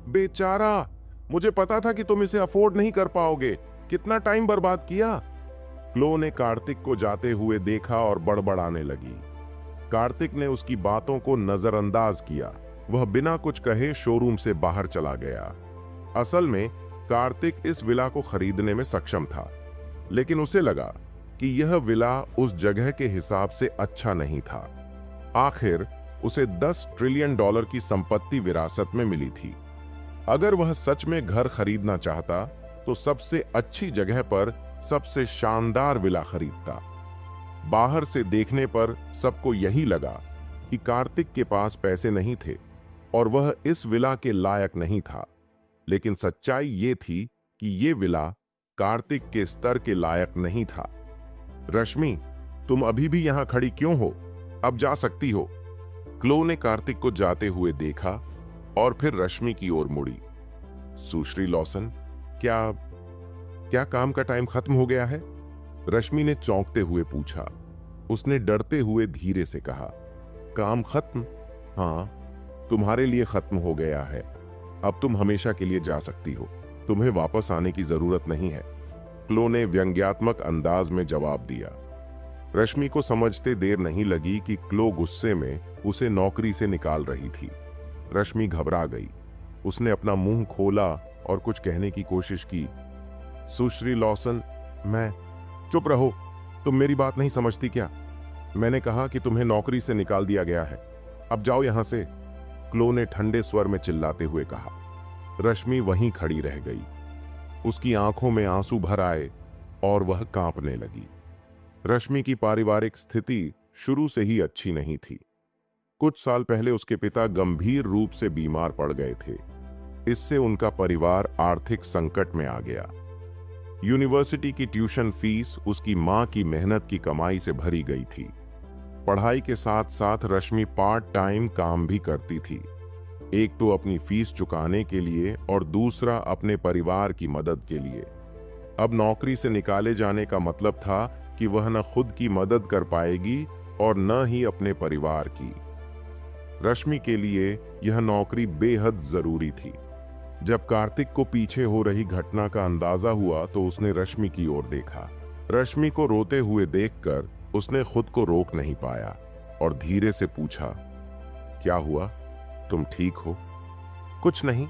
बेचारा, मुझे पता था कि तुम इसे अफोर्ड नहीं कर पाओगे। कितना टाइम बर्बाद किया। क्लो ने कार्तिक को जाते हुए देखा और बड़बड़ाने लगी। कार्तिक ने उसकी बातों को नजरअंदाज किया। वह बिना कुछ कहे शोरूम से बाहर चला गया। असल में कार्तिक इस विला को खरीदने में सक्षम था, लेकिन उसे लगा कि यह विला उस जगह के हिसाब से अच्छा नहीं था। आखिर उसे $10 ट्रिलियन की संपत्ति विरासत में मिली थी। अगर वह सच में घर खरीदना चाहता तो सबसे अच्छी जगह पर सबसे शानदार विला खरीदता। बाहर से देखने पर सबको यही लगा कि कार्तिक के पास पैसे नहीं थे और वह इस विला के लायक नहीं था, लेकिन सच्चाई ये थी कि ये विला कार्तिक के स्तर के लायक नहीं था। रश्मि, तुम अभी भी यहां खड़ी क्यों हो? अब जा सकती हो। क्लो ने कार्तिक को जाते हुए देखा और फिर रश्मि की ओर मुड़ी। सुश्री लॉसन, क्या काम का टाइम खत्म हो गया है? रश्मि ने चौंकते हुए पूछा। उसने डरते हुए धीरे से कहा, काम खत्म? हाँ, तुम्हारे लिए खत्म हो गया है। अब तुम हमेशा के लिए जा सकती हो। तुम्हें वापस आने की जरूरत नहीं है। क्लो ने व्यंग्यात्मक अंदाज में जवाब दिया। रश्मि को समझते देर नहीं लगी कि क्लो गुस्से में उसे नौकरी से निकाल रही थी। रश्मि घबरा गई। उसने अपना मुंह खोला और कुछ कहने की कोशिश की। सुश्री लॉसन, मैं... चुप रहो, तुम मेरी बात नहीं समझती क्या? मैंने कहा कि तुम्हें नौकरी से निकाल दिया गया है। अब जाओ यहां से, क्लो ने ठंडे स्वर में चिल्लाते हुए कहा। रश्मि वहीं खड़ी रह गई। उसकी आंखों में आंसू भर आए और वह कांपने लगी। रश्मि की पारिवारिक स्थिति शुरू से ही अच्छी नहीं थी। कुछ साल पहले उसके पिता गंभीर रूप से बीमार पड़ गए थे। इससे उनका परिवार आर्थिक संकट में आ गया। यूनिवर्सिटी की ट्यूशन फीस उसकी मां की मेहनत की कमाई से भरी गई थी। पढ़ाई के साथ साथ रश्मि पार्ट टाइम काम भी करती थी, एक तो अपनी फीस चुकाने के लिए और दूसरा अपने परिवार की मदद के लिए। अब नौकरी से निकाले जाने का मतलब था कि वह न खुद की मदद कर पाएगी और न ही अपने परिवार की। रश्मि के लिए यह नौकरी बेहद जरूरी थी। जब कार्तिक को पीछे हो रही घटना का अंदाजा हुआ तो उसने रश्मि की ओर देखा। रश्मि को रोते हुए देखकर उसने खुद को रोक नहीं पाया और धीरे से पूछा, क्या हुआ? तुम ठीक हो? कुछ नहीं।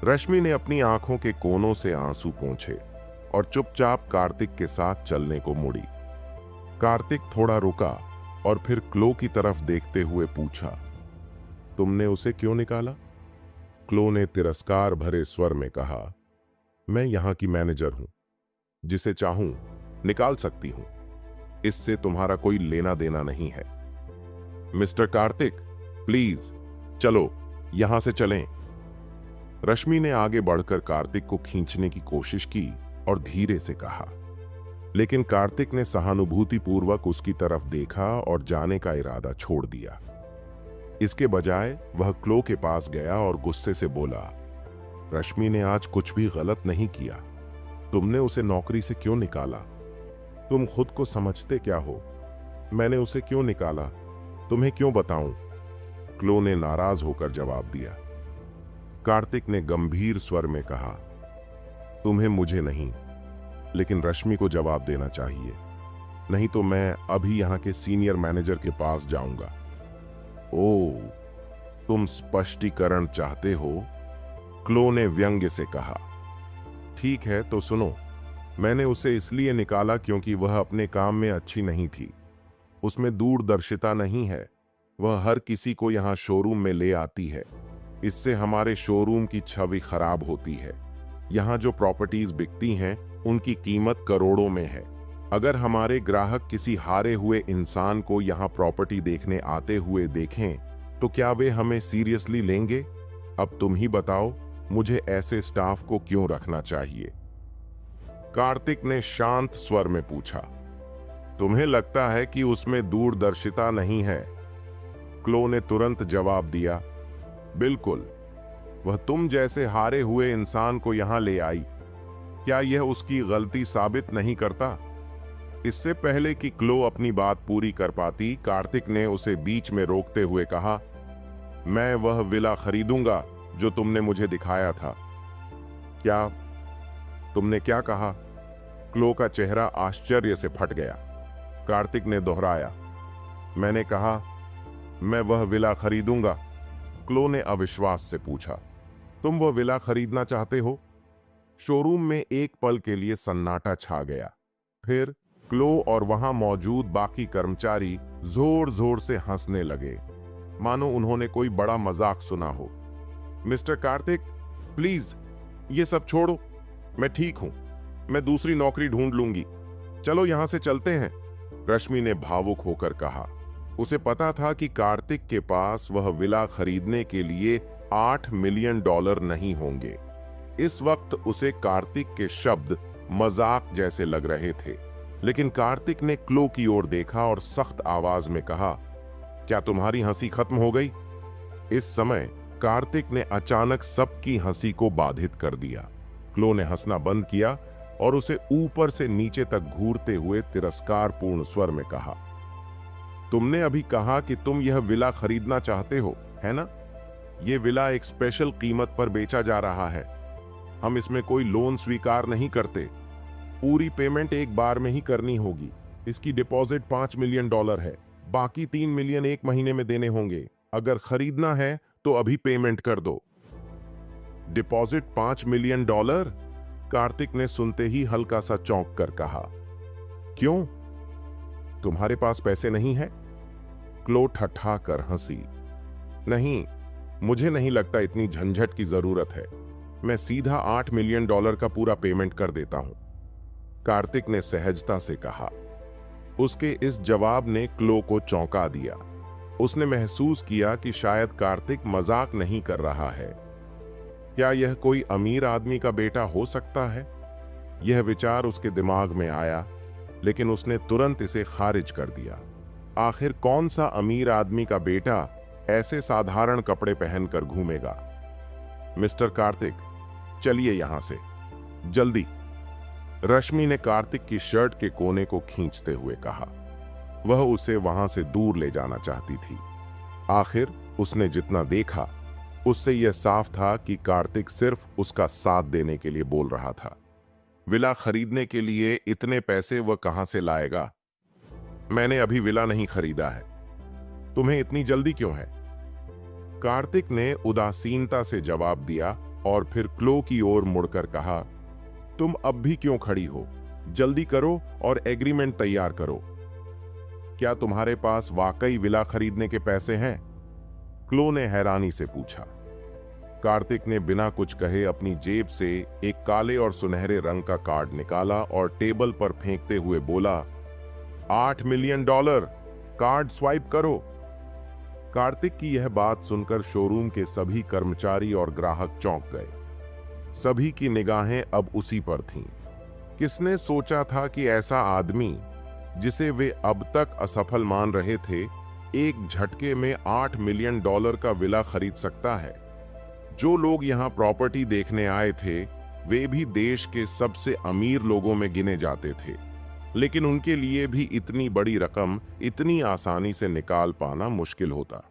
रश्मि ने अपनी आंखों के कोनों से आंसू पोंछे और चुपचाप कार्तिक के साथ चलने को मुड़ी। कार्तिक थोड़ा रुका और फिर क्लो की तरफ देखते हुए पूछा, तुमने उसे क्यों निकाला? क्लो ने तिरस्कार भरे स्वर में कहा, मैं यहां की मैनेजर हूं, जिसे चाहूं निकाल सकती हूं। इससे तुम्हारा कोई लेना देना नहीं है। मिस्टर कार्तिक, प्लीज चलो, यहां से चलें। रश्मि ने आगे बढ़कर कार्तिक को खींचने की कोशिश की और धीरे से कहा, लेकिन कार्तिक ने सहानुभूतिपूर्वक उसकी तरफ देखा और जाने का इरादा छोड़ दिया। इसके बजाय वह क्लो के पास गया और गुस्से से बोला, रश्मि ने आज कुछ भी गलत नहीं किया। तुमने उसे नौकरी से क्यों निकाला? तुम खुद को समझते क्या हो? मैंने उसे क्यों निकाला? तुम्हें क्यों बताऊं? क्लो ने नाराज होकर जवाब दिया। कार्तिक ने गंभीर स्वर में कहा, तुम्हें मुझे नहीं, लेकिन रश्मि को जवाब देना चाहिए, नहीं तो मैं अभी यहां के सीनियर मैनेजर के पास जाऊंगा। ओह, तुम स्पष्टीकरण चाहते हो? क्लो ने व्यंग्य से कहा। ठीक है, तो सुनो। मैंने उसे इसलिए निकाला क्योंकि वह अपने काम में अच्छी नहीं थी। उसमें दूरदर्शिता नहीं है। वह हर किसी को यहां शोरूम में ले आती है। इससे हमारे शोरूम की छवि खराब होती है। यहां जो प्रॉपर्टीज बिकती हैं, उनकी कीमत करोड़ों में है। अगर हमारे ग्राहक किसी हारे हुए इंसान को यहां प्रॉपर्टी देखने आते हुए देखें, तो क्या वे हमें सीरियसली लेंगे? अब तुम ही बताओ, मुझे ऐसे स्टाफ को क्यों रखना चाहिए? कार्तिक ने शांत स्वर में पूछा। तुम्हें लगता है कि उसमें दूरदर्शिता नहीं है? क्लो ने तुरंत जवाब दिया, बिल्कुल। वह तुम जैसे हारे हुए इंसान को यहां ले आई। क्या यह उसकी गलती साबित नहीं करता? इससे पहले कि क्लो अपनी बात पूरी कर पाती, कार्तिक ने उसे बीच में रोकते हुए कहा, मैं वह विला खरीदूंगा जो तुमने मुझे दिखाया था। क्या? तुमने क्या कहा? क्लो का चेहरा आश्चर्य से फट गया। कार्तिक ने दोहराया, मैंने कहा, मैं वह विला खरीदूंगा। क्लो ने अविश्वास से पूछा, तुम वह विला खरीदना चाहते हो? शोरूम में एक पल के लिए सन्नाटा छा गया। फिर क्लो और वहां मौजूद बाकी कर्मचारी जोर जोर से हंसने लगे, मानो उन्होंने कोई बड़ा मजाक सुना हो। मिस्टर कार्तिक, प्लीज ये सब छोड़ो। मैं ठीक हूं। मैं दूसरी नौकरी ढूंढ लूंगी। चलो यहां से चलते हैं, रश्मि ने भावुक होकर कहा। उसे पता था कि कार्तिक के पास वह विला खरीदने के लिए $8 मिलियन नहीं होंगे। इस वक्त उसे कार्तिक के शब्द मजाक जैसे लग रहे थे, लेकिन कार्तिक ने क्लो की ओर देखा और सख्त आवाज में कहा, क्या तुम्हारी हंसी खत्म हो गई? इस समय कार्तिक ने अचानक सबकी हंसी को बाधित कर दिया। क्लो ने हंसना बंद किया और उसे ऊपर से नीचे तक घूरते हुए तिरस्कारपूर्ण स्वर में कहा, तुमने अभी कहा कि तुम यह विला खरीदना चाहते हो, है ना? यह विला एक स्पेशल कीमत पर बेचा जा रहा है। हम इसमें कोई लोन स्वीकार नहीं करते। पूरी पेमेंट एक बार में ही करनी होगी। इसकी डिपॉजिट $5 मिलियन है। बाकी $3 मिलियन 1 महीने में देने होंगे। अगर खरीदना है तो अभी पेमेंट कर दो। Deposit $5 million? कार्तिक ने सुनते ही हल्का सा चौंक कर कहा, क्यों? तुम्हारे पास पैसे नहीं है? क्लो ठट्ठा कर हंसी। नहीं, मुझे नहीं लगता इतनी झंझट की जरूरत है। मैं सीधा $8 मिलियन का पूरा पेमेंट कर देता हूं, कार्तिक ने सहजता से कहा। उसके इस जवाब ने क्लो को चौंका दिया। उसने महसूस किया कि शायद कार्तिक मजाक नहीं कर रहा है। क्या यह कोई अमीर आदमी का बेटा हो सकता है? यह विचार उसके दिमाग में आया, लेकिन उसने तुरंत इसे खारिज कर दिया। आखिर कौन सा अमीर आदमी का बेटा ऐसे साधारण कपड़े पहनकर घूमेगा? मिस्टर कार्तिक, चलिए यहां से, जल्दी, रश्मि ने कार्तिक की शर्ट के कोने को खींचते हुए कहा। वह उसे वहां से दूर ले जाना चाहती थी, आखिर उसने जितना देखा उससे यह साफ था कि कार्तिक सिर्फ उसका साथ देने के लिए बोल रहा था। विला खरीदने के लिए इतने पैसे वह कहां से लाएगा? मैंने अभी विला नहीं खरीदा है। तुम्हें इतनी जल्दी क्यों है? कार्तिक ने उदासीनता से जवाब दिया और फिर क्लो की ओर मुड़कर कहा, तुम अब भी क्यों खड़ी हो? जल्दी करो और एग्रीमेंट तैयार करो। क्या तुम्हारे पास वाकई विला खरीदने के पैसे हैं? क्लो ने हैरानी से पूछा। कार्तिक ने बिना कुछ कहे अपनी जेब से एक काले और सुनहरे रंग का कार्ड निकाला और टेबल पर फेंकते हुए बोला, $8 मिलियन, कार्ड स्वाइप करो। कार्तिक की यह बात सुनकर शोरूम के सभी कर्मचारी और ग्राहक चौंक गए। सभी की निगाहें अब उसी पर थीं। किसने सोचा था कि ऐसा आदमी, जिसे वे अब तक असफल मान रहे थे, एक झटके में $8 मिलियन का विला खरीद सकता है? जो लोग यहां प्रॉपर्टी देखने आए थे वे भी देश के सबसे अमीर लोगों में गिने जाते थे, लेकिन उनके लिए भी इतनी बड़ी रकम इतनी आसानी से निकाल पाना मुश्किल होता।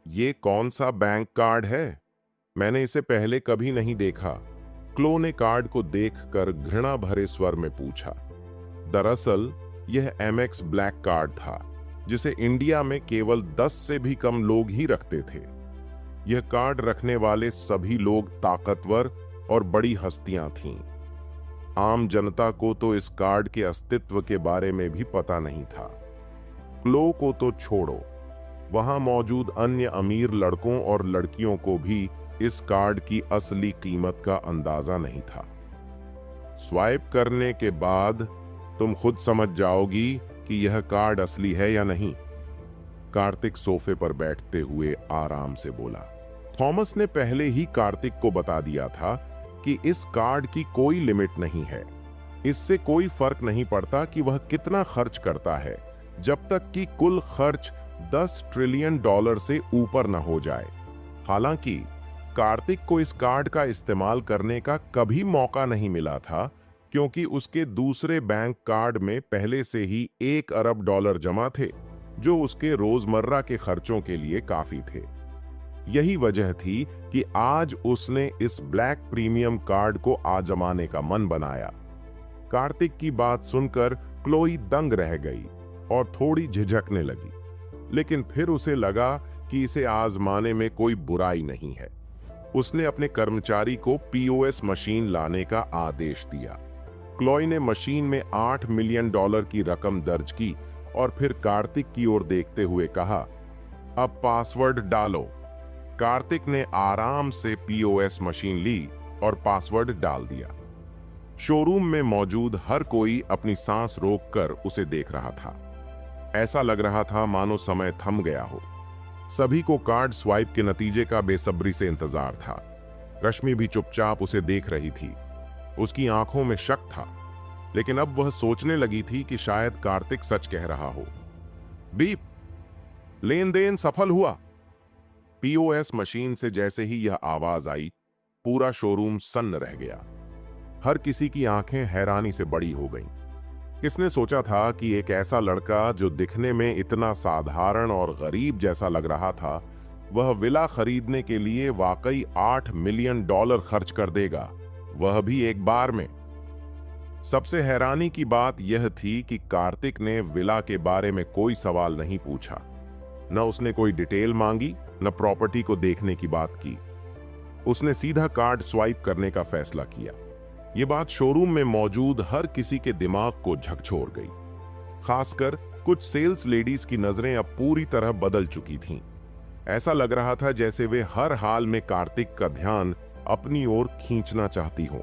ये कौन सा बैंक कार्ड है? मैंने इसे पहले कभी नहीं देखा। क्लो ने कार्ड को देखकर घृणा भरे स्वर में पूछा। दरअसल यह एमएक्स ब्लैक कार्ड था, जिसे इंडिया में केवल 10 से भी कम लोग ही रखते थे। यह कार्ड रखने वाले सभी लोग ताकतवर और बड़ी हस्तियां थीं। आम जनता को तो इस कार्ड के अस्तित्व के बारे में भी पता नहीं था। क्लो को तो छोड़ो, वहां मौजूद अन्य अमीर लड़कों और लड़कियों को भी इस कार्ड की असली कीमत का अंदाजा नहीं था। स्वाइप करने के बाद तुम खुद समझ जाओगी कि यह कार्ड असली है या नहीं। कार्तिक सोफे पर बैठते हुए आराम से बोला। थॉमस ने पहले ही कार्तिक को बता दिया था कि इस कार्ड की कोई लिमिट नहीं है। इससे कोई फर्क नहीं पड़ता कि वह कितना खर्च करता है, जब तक कि कुल खर्च $10 ट्रिलियन से ऊपर न हो जाए। हालांकि कार्तिक को इस कार्ड का इस्तेमाल करने का कभी मौका नहीं मिला था, क्योंकि उसके दूसरे बैंक कार्ड में पहले से ही $1 अरब जमा थे, जो उसके रोजमर्रा के खर्चों के लिए काफी थे। यही वजह थी कि आज उसने इस ब्लैक प्रीमियम कार्ड को आजमाने का मन बनाया। कार्तिक की बात सुनकर क्लोई दंग रह गई और थोड़ी झिझकने लगी, लेकिन फिर उसे लगा कि इसे आजमाने में कोई बुराई नहीं है। उसने अपने कर्मचारी को पीओएस मशीन लाने का आदेश दिया। क्लोई ने मशीन में $8 मिलियन की रकम दर्ज की और फिर कार्तिक की ओर देखते हुए कहा, अब पासवर्ड डालो। कार्तिक ने आराम से पीओएस मशीन ली और पासवर्ड डाल दिया। शोरूम में मौजूद हर कोई अपनी सांस रोककर उसे देख रहा था। ऐसा लग रहा था मानो समय थम गया हो। सभी को कार्ड स्वाइप के नतीजे का बेसब्री से इंतजार था। रश्मि भी चुपचाप उसे देख रही थी। उसकी आंखों में शक था, लेकिन अब वह सोचने लगी थी कि शायद कार्तिक सच कह रहा हो। बीप, लेन देन सफल हुआ। पीओएस मशीन से जैसे ही यह आवाज आई, पूरा शोरूम सन्न रह गया। हर किसी की आंखें हैरानी से बड़ी हो गईं। किसने सोचा था कि एक ऐसा लड़का जो दिखने में इतना साधारण और गरीब जैसा लग रहा था, वह विला खरीदने के लिए वाकई $8 मिलियन खर्च कर देगा, वह भी एक बार में। सबसे हैरानी की बात यह थी कि कार्तिक ने विला के बारे में कोई सवाल नहीं पूछा। न उसने कोई डिटेल मांगी, न प्रॉपर्टी को देखने की बात की। उसने सीधा कार्ड स्वाइप करने का फैसला किया। यह बात शोरूम में मौजूद हर किसी के दिमाग को झकझोर गई। खासकर कुछ सेल्स लेडीज की नजरें अब पूरी तरह बदल चुकी थीं। ऐसा लग रहा था जैसे वे हर हाल में कार्तिक का ध्यान अपनी ओर खींचना चाहती हों।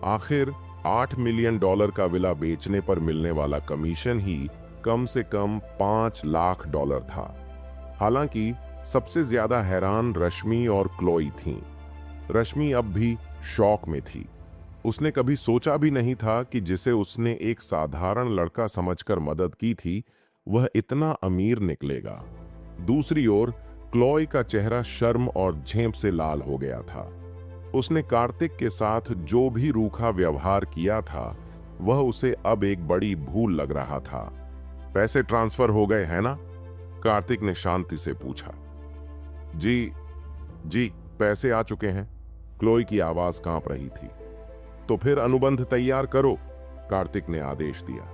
आखिर $8 मिलियन का विला बेचने पर मिलने वाला कमीशन ही कम से कम $5 लाख था। हालांकि सबसे ज्यादा हैरान रश्मि और क्लोई थीं। रश्मि अब भी शॉक में थी। उसने कभी सोचा भी नहीं था कि जिसे उसने एक साधारण लड़का समझकर मदद की थी, वह इतना अमीर निकलेगा। दूसरी ओर क्लोई का चेहरा शर्म और झेप से लाल हो गया था। उसने कार्तिक के साथ जो भी रूखा व्यवहार किया था, वह उसे अब एक बड़ी भूल लग रहा था। पैसे ट्रांसफर हो गए हैं ना? कार्तिक ने शांति से पूछा। जी जी, पैसे आ चुके हैं। क्लोई की आवाज कांप रही थी। तो फिर अनुबंध तैयार करो, कार्तिक ने आदेश दिया।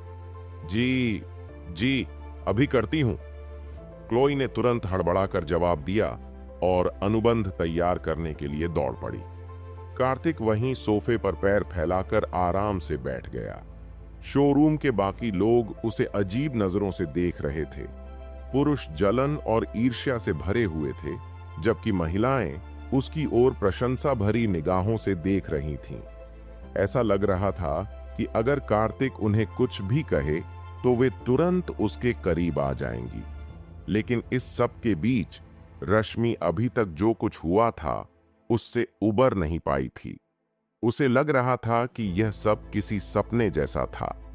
जी जी, अभी करती हूं। क्लोई ने तुरंत हड़बड़ाकर जवाब दिया और अनुबंध तैयार करने के लिए दौड़ पड़ी। कार्तिक वहीं सोफे पर पैर फैलाकर आराम से बैठ गया। शोरूम के बाकी लोग उसे अजीब नजरों से देख रहे थे। पुरुष जलन और ईर्ष्या से भरे हुए थे, जबकि महिलाएं उसकी ओर प्रशंसा भरी निगाहों से देख रही थीं। ऐसा लग रहा था कि अगर कार्तिक उन्हें कुछ भी कहे तो वे तुरंत उसके करीब आ जाएंगी। लेकिन इस सब के बीच रश्मि अभी तक जो कुछ हुआ था उससे उबर नहीं पाई थी। उसे लग रहा था कि यह सब किसी सपने जैसा था।